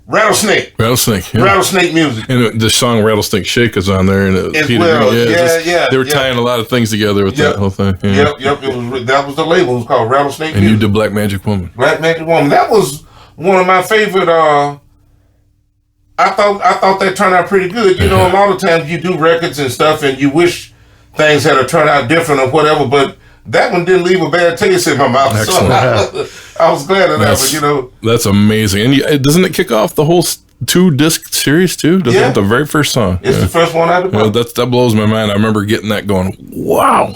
D: Rattlesnake.
A: Rattlesnake. Yeah.
D: Rattlesnake Music.
A: And the song Rattlesnake Shake is on there, and it was Peter Green. They were tying a lot of things together with that whole thing. Yeah.
D: Yep. That was the label. It was called Rattlesnake
A: and
D: Music.
A: you did Black Magic Woman.
D: Black Magic Woman. That was one of my favorite. I thought that turned out pretty good. You know, a lot of times you do records and stuff, and you wish things had turned out different or whatever, but that one didn't leave a bad taste in my mouth.
A: Excellent.
D: So I was glad of that. But you know,
A: that's amazing. And doesn't it kick off the whole 2-disc series too? Doesn't it? The very first song.
D: It's the first one out of the book.
A: That blows my mind. I remember getting that going, wow.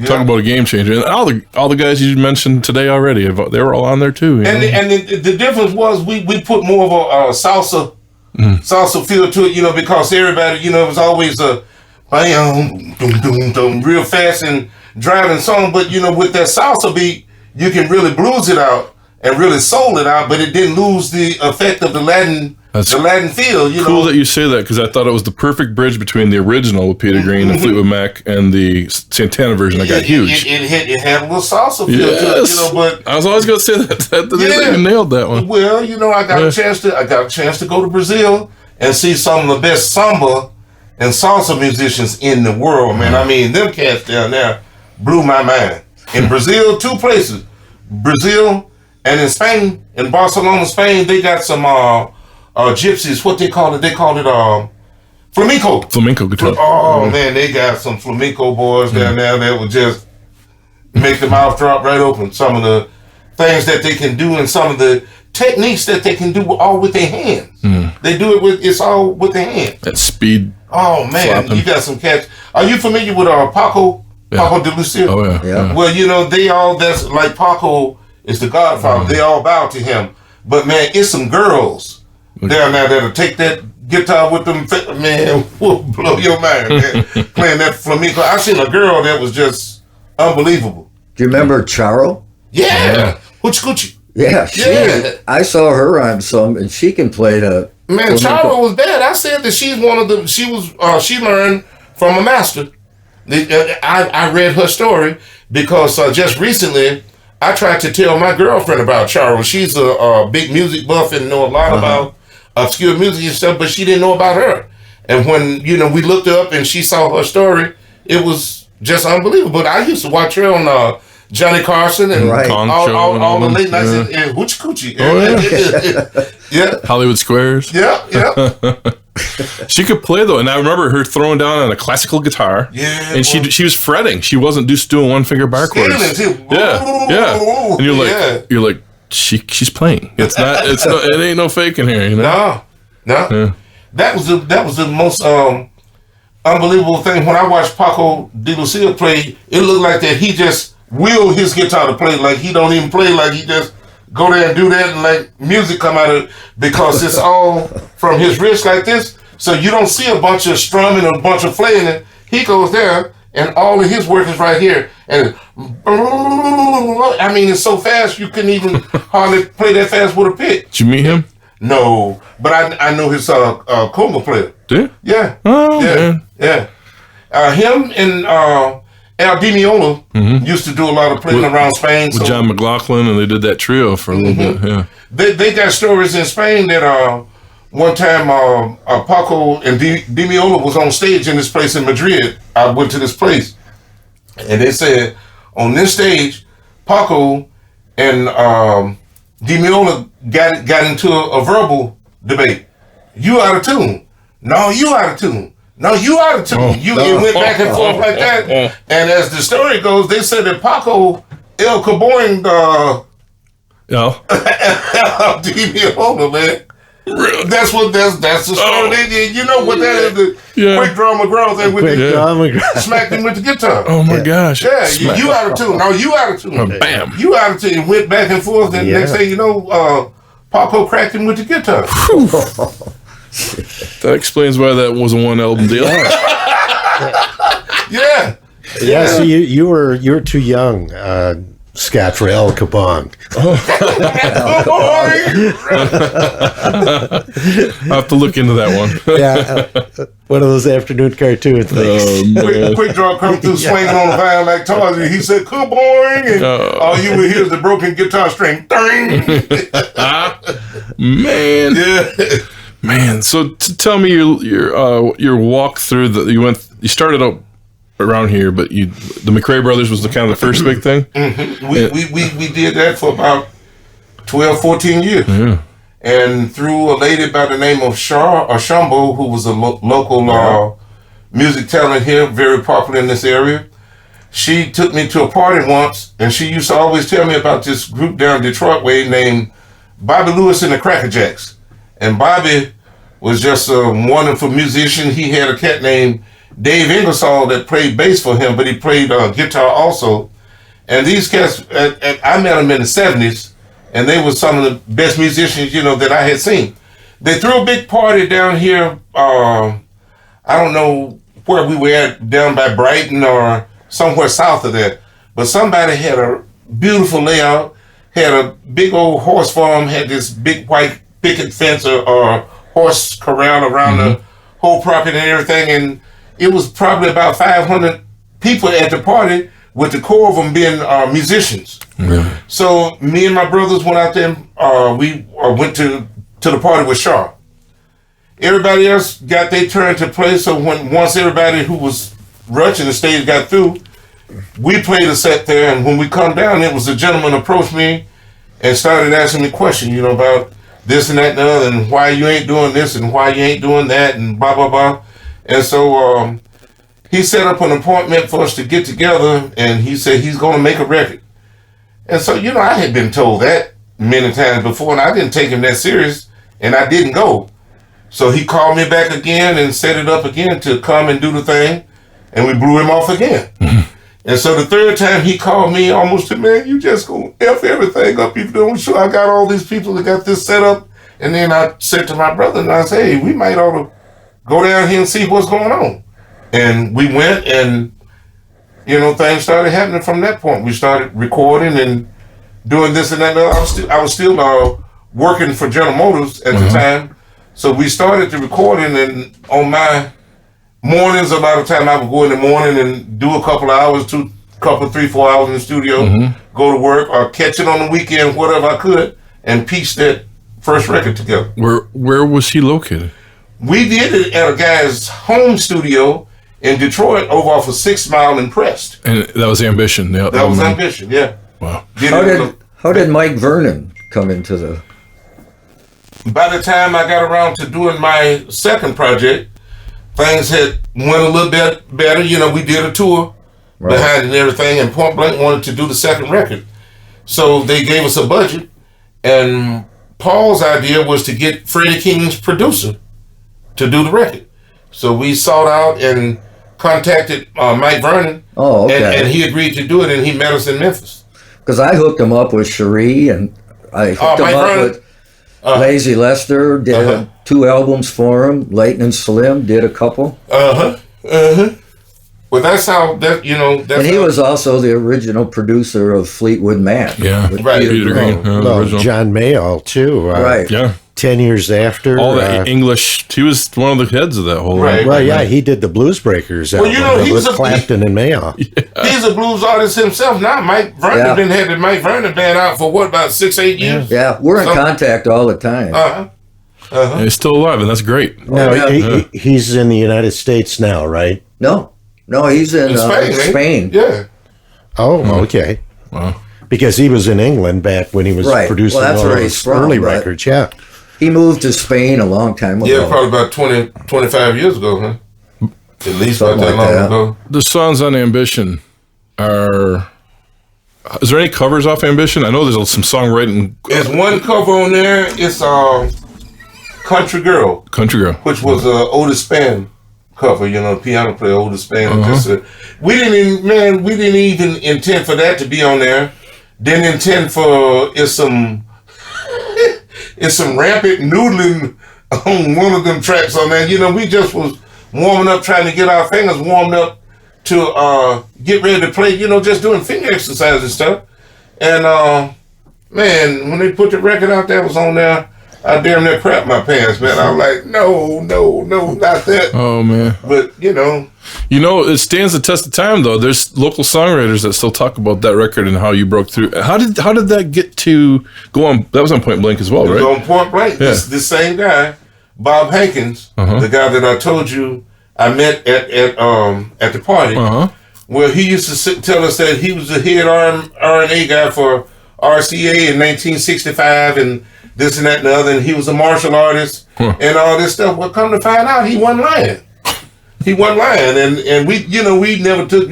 A: Talk about a game changer. And all the guys you mentioned today already, they were all on there too.
D: And the difference was we put more of a salsa feel to it, you know, because everybody, you know, it was always a bam, dum, dum, real fast and driving song. But you know, with that salsa beat, you can really blues it out and really soul it out, but it didn't lose the effect of the Latin feel. You
A: cool
D: know?
A: That you say that, because I thought it was the perfect bridge between the original with Peter Green and Fleetwood Mac and the Santana version that got huge.
D: It had a little salsa feel to it, you know. But
A: I was always going to say that. You nailed that one.
D: Well, you know, I got a chance to go to Brazil and see some of the best samba and salsa musicians in the world, man. I mean, them cats down there blew my mind. In Brazil, 2 places, Brazil and in Spain, in Barcelona, Spain, they got some gypsies. What they call it? They call it flamenco.
A: Flamenco guitar.
D: Man, they got some flamenco boys down there that would just make the mouth drop right open. Some of the things that they can do and some of the techniques that they can do all with their hands. They do it it's all with their hands.
A: That speed.
D: Oh man, flopping. You got some cats. Are you familiar with Paco? Yeah. Paco de Lucia?
A: Oh yeah.
D: Well, you know, that's like Paco is the godfather. They all bow to him. But man, it's some girls down there that'll take that guitar with them, man, will blow your mind, man. Playing that flamenco. I seen a girl that was just unbelievable.
E: Do you remember Charo?
D: Yeah. Hoochie coochie.
E: Yeah, I saw her on some, and she can play the.
D: Man, Charo was bad. I said that she's one of the. She learned from a master. I read her story because just recently I tried to tell my girlfriend about Charo. She's a big music buff and know a lot about obscure music and stuff, but she didn't know about her. And when we looked her up and she saw her story, it was just unbelievable. But I used to watch her on Johnny Carson and all the late nights and Hoochie Coochie. Yeah.
A: Hollywood Squares.
D: Yeah.
A: She could play though, and I remember her throwing down on a classical guitar. Yeah, and she was fretting. She wasn't just doing one finger bar chords. Yeah. And you're like, she's playing. It ain't no faking here. You know?
D: No. Yeah. That was the most unbelievable thing. When I watched Paco de Lucia play, it looked like that he just willed his guitar to play. Like he don't even play. Like he just go there and do that, and like music come out of it, because it's all from his wrist like this. So you don't see a bunch of strumming or a bunch of flaying. He goes there, and all of his work is right here. And I mean, it's so fast you couldn't even hardly play that fast with a pick.
A: Did you meet him?
D: No, but I know his conga player.
A: Did you?
D: Yeah.
A: Oh, man.
D: Yeah. Him and Al Di Meola used to do a lot of playing around Spain.
A: With John McLaughlin, and they did that trio for a little bit, yeah.
D: They got stories in Spain that one time Paco and Di Meola was on stage in this place in Madrid. I went to this place, and they said, on this stage, Paco and Di Meola got into a verbal debate. You out of tune. No, you out of tune. No, you out of tune. It went back and forth like that. And as the story goes, they said that Paco El Caboing Di Meola, man. That's the story. You know what that is? The quick draw McGraw thing with the smacked him with the guitar.
A: Oh my gosh!
D: Yeah, you out of tune. No, you out of tune.
A: Bam!
D: You out of tune. Went back and forth, and next thing you know, Paco cracked him with the guitar.
A: That explains why that was a one album deal.
D: Yeah.
C: So you were too young. Scott, for El Capone.
A: I'll have to look into that one.
C: Yeah, one of those afternoon cartoon things.
D: Quick draw come through swinging on the violin like Tarzan. He said, "Kaboing!" And all you would hear is the broken guitar string.
A: Man.
D: Yeah.
A: Man, so tell me your walk through you started out around here, but the McCray Brothers was the kind of the first big thing.
D: Mm-hmm. We did that for about 12, 14 years.
A: Yeah.
D: And through a lady by the name of Shambo, who was a local music talent here, very popular in this area. She took me to a party once, and she used to always tell me about this group down Detroit way named Bobby Lewis and the Crackerjacks. And Bobby was just a wonderful musician. He had a cat named Dave Ingersoll that played bass for him, but he played guitar also. And these cats, I met them in the 70s, and they were some of the best musicians, that I had seen. They threw a big party down here. I don't know where we were at, down by Brighton or somewhere south of that. But somebody had a beautiful layout, had a big old horse farm, had this big white picket fence or horse corral around the whole property and everything. And it was probably about 500 people at the party, with the core of them being musicians.
A: Really?
D: So me and my brothers went out there. We went to the party with Shaw. Everybody else got their turn to play. So once everybody who was rushing the stage got through, we played a set there. And when we come down, it was a gentleman approached me and started asking me questions, about this and that and the other, and why you ain't doing this and why you ain't doing that and blah, blah, blah. And so he set up an appointment for us to get together, and he said he's going to make a record. And so, I had been told that many times before, and I didn't take him that serious, and I didn't go. So he called me back again and set it up again to come and do the thing, and we blew him off again. And so the third time he called me, almost said, "Man, you just gonna F everything up you're doing. Sure, I got all these people that got this set up." And then I said to my brother, and I said, "Hey, we might ought to go down here and see what's going on." And we went, and, things started happening from that point. We started recording and doing this and that. I was still working for General Motors at the time. So we started the recording, and on my mornings, a lot of time I would go in the morning and do a couple of hours, 3, 4 hours in the studio, go to work, or catch it on the weekend, whatever I could, and piece that first record together.
A: Where was he located?
D: We did it at a guy's home studio in Detroit, over off of 6 Mile and Prest.
A: And that was Ambition. Yeah,
D: that was Ambition, yeah.
A: Wow.
E: How did Mike Vernon come into the...
D: By the time I got around to doing my second project, things had went a little bit better. We did a tour behind it and everything, and Point Blank wanted to do the second record. So they gave us a budget, and Paul's idea was to get Freddie King's producer to do the record. So we sought out and contacted Mike Vernon, and he agreed to do it, and he met us in Memphis.
E: Because I hooked him up with Cherie, and I hooked him up with Lazy Lester, did 2 albums for him. Lightning Slim did a couple.
D: Well, that's how that
E: and he was also the original producer of Fleetwood Mac.
A: Yeah,
D: right.
A: Peter Green.
C: John Mayall too.
E: Right.
A: Yeah.
C: 10 years after.
A: All that English. He was one of the heads of that whole.
D: Right.
C: Well, yeah, he did the Blues Breakers album with Clapton and Mayall.
A: Yeah.
D: He's a blues artist himself now. Mike Vernon had the Mike Vernon band out for about 6-8 years.
E: Yeah, we're in contact all the time.
A: And he's still alive, and that's great.
C: No, he's in the United States now, right?
E: No, he's in Spain.
D: Yeah.
C: Oh, okay.
A: Wow.
C: Because he was in England back when he was producing all those early records, yeah.
E: He moved to Spain a long time ago.
D: Yeah, probably about 20, 25 years ago, huh? At least about that long ago.
A: The songs on Ambition are... Is there any covers off Ambition? I know there's some songwriting...
D: There's one cover on there. It's Country Girl.
A: Country Girl.
D: Which was Otis Spann cover, piano player Otis Spann. We didn't even intend for that to be on there. Didn't intend for it's some rampant noodling on one of them tracks on there. We just was warming up, trying to get our fingers warmed up to get ready to play, just doing finger exercises and stuff. And man, when they put the record out that was on there, I damn near crap my pants, man. I was like, no, not that.
A: Oh man.
D: But
A: it stands the test of time though. There's local songwriters that still talk about that record and how you broke through. How did that get to go on? That was on Point Blank as well, right?
D: It was on Point Blank.
A: Yeah.
D: This same guy, Bob Hankins, the guy that I told you I met at the party, where he used to tell us that he was the head R&A guy for RCA in 1965 and this and that and the other, and he was a martial artist and all this stuff. Well, come to find out, he wasn't lying. He wasn't lying, and we never took,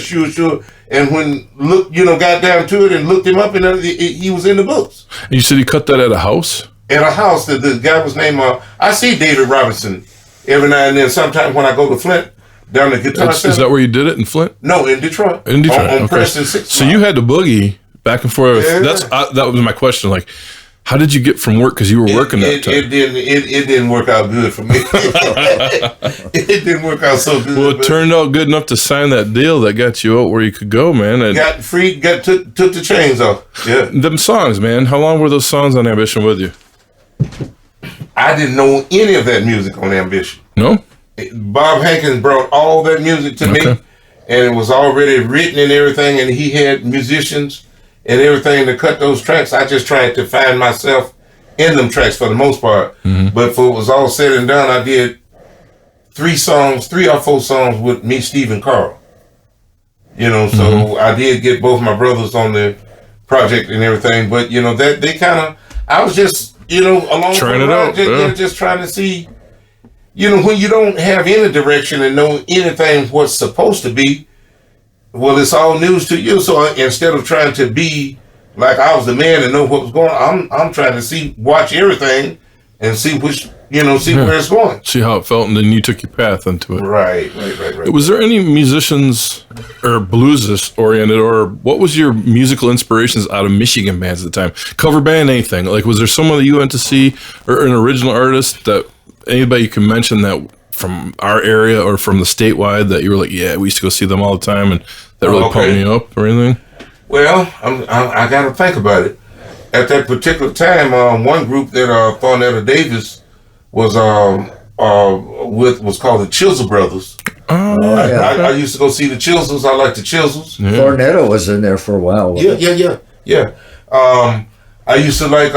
D: sure. And when got down to it and looked him up, and he was in the books.
A: And you said he cut that at a house?
D: At a house that the guy was named. I see David Robinson every now and then. Sometimes when I go to Flint, down the Guitar Center.
A: Is that where you did it in Flint?
D: No, in Detroit.
A: In Detroit,
D: on
A: okay.
D: Preston 6
A: So you had to boogie back and forth.
D: Yeah.
A: That was my question. Like, how did you get from work? Because you were working that time.
D: It didn't work out good for me. It didn't work out so good.
A: Well, it turned out good enough to sign that deal that got you out where you could go, man. And
D: got free. Took the chains off. Yeah.
A: Them songs, man. How long were those songs on Ambition with you?
D: I didn't know any of that music on Ambition.
A: No?
D: Bob Hankins brought all that music to me, and it was already written and everything, and he had musicians and everything to cut those tracks. I just tried to find myself in them tracks for the most part. But for it was all said and done, I did 3 or 4 songs with me, Steve, and Carl. So I did get both my brothers on the project and everything, but that they kind of, I was just along
A: trying it out,
D: just trying to see, when you don't have any direction and know anything what's supposed to be, well, it's all news to you. So instead of trying to be like I was the man and know what was going on, I'm trying to watch everything and see which, see where it's going.
A: See how it felt, and then you took your path into it.
D: Right.
A: Was there any musicians or blues oriented, or what was your musical inspirations out of Michigan bands at the time? Cover band, anything? Like, was there someone that you went to see, or an original artist that anybody you can mention that from our area or from the statewide that you were like, yeah, we used to go see them all the time, and that really pumped me up or anything? Well,
D: I got to think about it. At that particular time, one group that Thornetta Davis was was called the Chisel Brothers.
A: Oh, yeah.
D: I used to go see the Chisels. I like the Chisels.
E: Yeah. Thornetta was in there for a while.
D: Yeah. I used to like.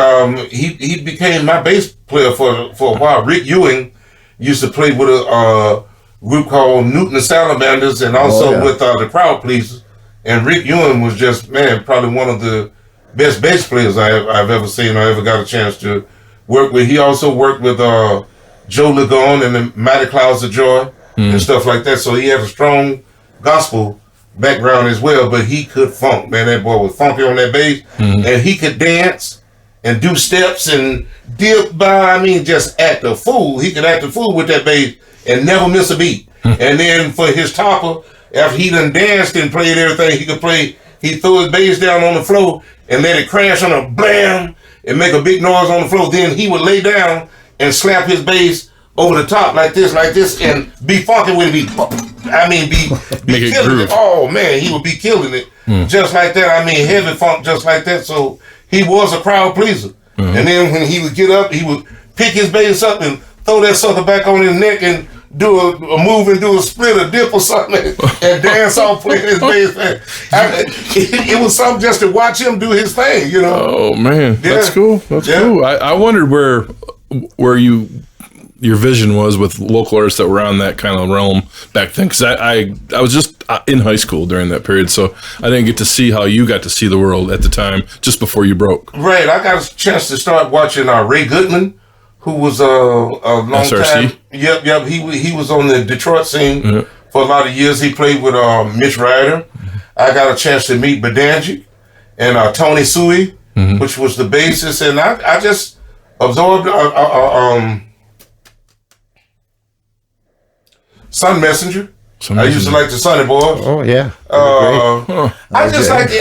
D: He became my bass player for a while. Rick Ewing used to play with a group called Newton and Salamanders, and also with the Crowd Pleasers. And Rick Ewing was just, probably one of the best bass players I've ever seen or ever got a chance to work with. He also worked with Joe Ligon and the Mighty Clouds of Joy and stuff like that. So he had a strong gospel background as well, but he could funk, man. That boy was funky on that bass, and he could dance and do steps and dip by. Just act a fool. He could act a fool with that bass and never miss a beat. And then for his topper, after he done danced and played everything he could play, he threw his bass down on the floor and let it crash on a blam and make a big noise on the floor. Then he would lay down and slap his bass over the top like this, and be funky with it. Be killing it. Oh man, he would be killing it just like that. Heavy funk just like that. So he was a crowd pleaser. And then when he would get up, he would pick his bass up and throw that sucker back on his neck and do a move and do a split, a dip or something, and dance off playing his bass. It was something just to watch him do his thing,
A: Oh man, that's cool. That's cool. I wondered where your vision was with local artists that were on that kind of realm back then, because I was just in high school during that period, so I didn't get to see how you got to see the world at the time, just before you broke.
D: Right, I got a chance to start watching Ray Goodman, who was a long
A: SRC?
D: time. Yep. He was on the Detroit scene for a lot of years. He played with Mitch Ryder. I got a chance to meet Badanjic and Tony Sui, which was the bassist, and I just absorbed Sun Messenger. I used to like the Sunny Boys.
C: Oh yeah.
D: I just like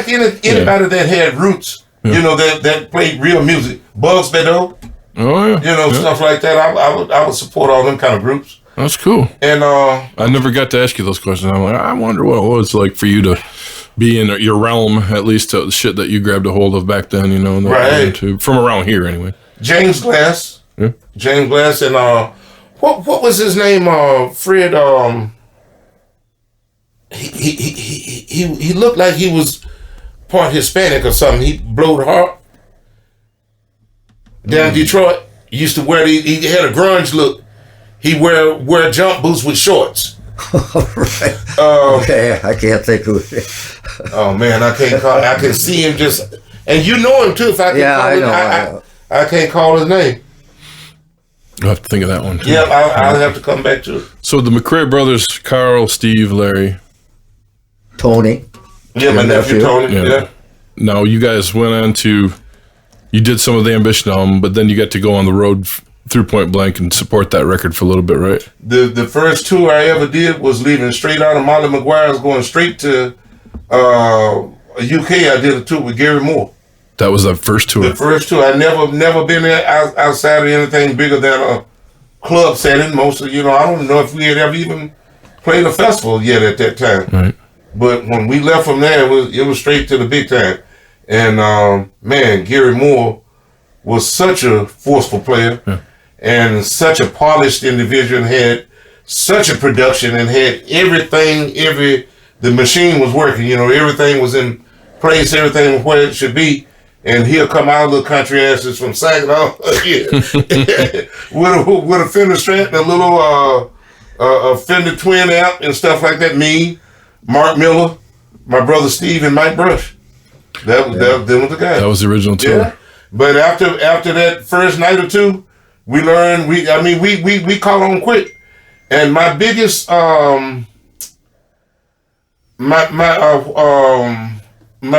D: anybody that had roots. That played real music. Bugs Bedeau.
A: Oh yeah.
D: Stuff like that. I would support all them kind of groups.
A: That's cool.
D: And
A: I never got to ask you those questions. I'm like, I wonder what it was like for you to be in your realm, at least the shit that you grabbed a hold of back then,
D: Right.
A: From around here anyway.
D: James Glass.
A: Yeah.
D: James Glass and what was his name? Fred. He looked like he was part Hispanic or something. He blowed hard down in Detroit. He used to wear he had a grunge look. He wear jump boots with shorts.
E: Right. Okay, I can't think of it.
D: Oh man, I can see him just, and you know him too. If I can call
E: know.
D: I can't call his name.
A: I'll have to think of that one too.
D: Yeah, I'll have to come back to it.
A: So the McCray brothers, Carl, Steve, Larry.
E: Tony.
D: Yeah, my nephew Tony. Yeah.
A: Now you guys went on to, you did some of the Ambition album, but then you got to go on the road through Point Blank and support that record for a little bit, right?
D: The first tour I ever did was leaving straight out of Molly McGuire's, going straight to UK. I did a tour with Gary Moore.
A: That was the first tour.
D: The first tour. I never been there outside of anything bigger than a club setting. Mostly, I don't know if we had ever even played a festival yet at that time.
A: Right.
D: But when we left from there, it was straight to the big time. And man, Gary Moore was such a forceful player and such a polished individual, and had such a production, and had everything. The machine was working. Everything was in place. Everything was where it should be. And he'll come out little country asses from Saginaw with a Fender Strat and a little a Fender Twin amp and stuff like that. Me, Mark Miller, my brother Steve, and Mike Brush. Them was the guys.
A: That was the original tour.
D: Yeah. But after that first night or two, we learned. We caught on quick. And my biggest my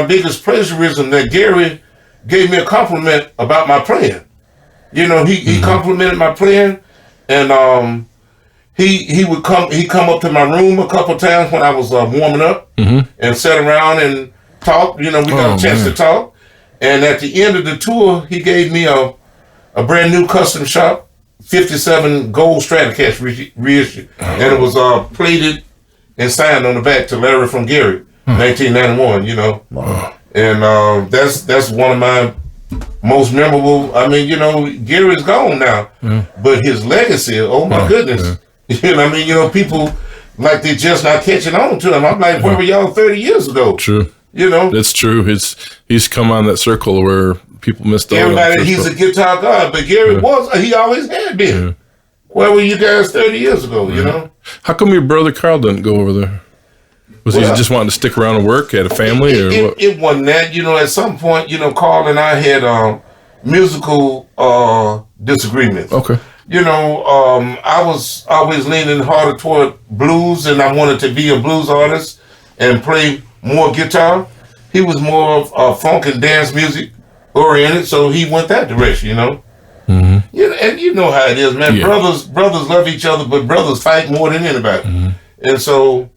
D: biggest plagiarism, that Gary gave me a compliment about my playing. He complimented my playing, and he would come up to my room a couple times when I was warming up, and sat around and talk. We got a chance to talk. And at the end of the tour, he gave me a brand new custom shop 57 gold Stratocaster reissue, and it was plated and signed on the back to Larry from Gary, 1991.
E: Wow.
D: And that's one of my most memorable. Gary's gone now, but his legacy, oh my goodness. People like they just not catching on to him. I'm like, where were y'all 30 years ago?
A: True. It's true. He's come on that circle where people missed out.
D: Everybody, he's a guitar god, but Gary he always had been. Yeah. Where were you guys 30 years ago,
A: How come your brother Carl didn't go over there? Was he just wanting to stick around and work, had a family, or what?
D: It wasn't that. At some point, Carl and I had musical disagreements.
A: Okay.
D: I was always leaning harder toward blues, and I wanted to be a blues artist and play more guitar. He was more of funk and dance music oriented, so he went that direction, And you know how it is, man. Yeah. Brothers love each other, but brothers fight more than anybody. And so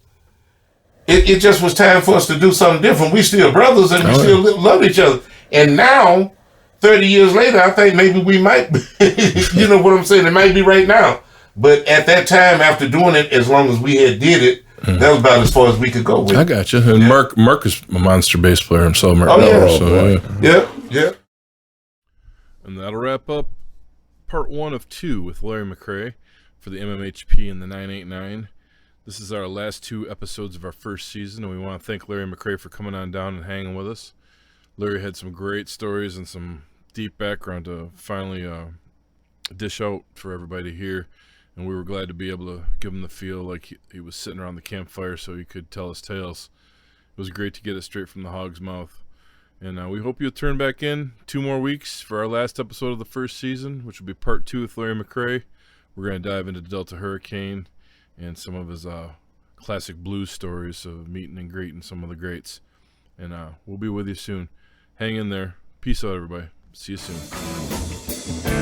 D: it just was time for us to do something different. We still brothers, and we still love each other. And now, 30 years later, I think maybe we might, you know what I'm saying? It might be right now. But at that time, after doing it, as long as we had did it, that was about as far as we could go with it.
A: I got you. And Mark is a monster bass player himself. Mark
D: Yeah.
A: And that'll wrap up part 1 of 2 with Larry McCray for the MMHP and the 989. This is our last 2 episodes of our first season, and we want to thank Larry McCray for coming on down and hanging with us. Larry had some great stories and some deep background to finally dish out for everybody to hear, and we were glad to be able to give him the feel like he was sitting around the campfire so he could tell his tales. It was great to get it straight from the hog's mouth. And we hope you'll turn back in 2 more weeks for our last episode of the first season, which will be part 2 with Larry McCray. We're going to dive into Delta Hurricane and some of his classic blues stories of meeting and greeting some of the greats. And we'll be with you soon. Hang in there. Peace out, everybody. See you soon.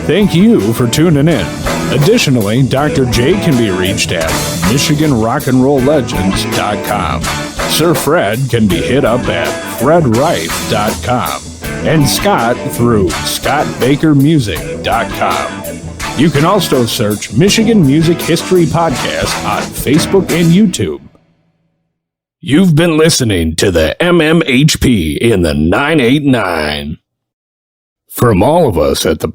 B: Thank you for tuning in. Additionally, Dr. J can be reached at MichiganRock'n'RollLegends.com. Sir Fred can be hit up at FredRife.com. And Scott through ScottBakerMusic.com. You can also search Michigan Music History Podcast on Facebook and YouTube. You've been listening to the MMHP in the 989. From all of us at the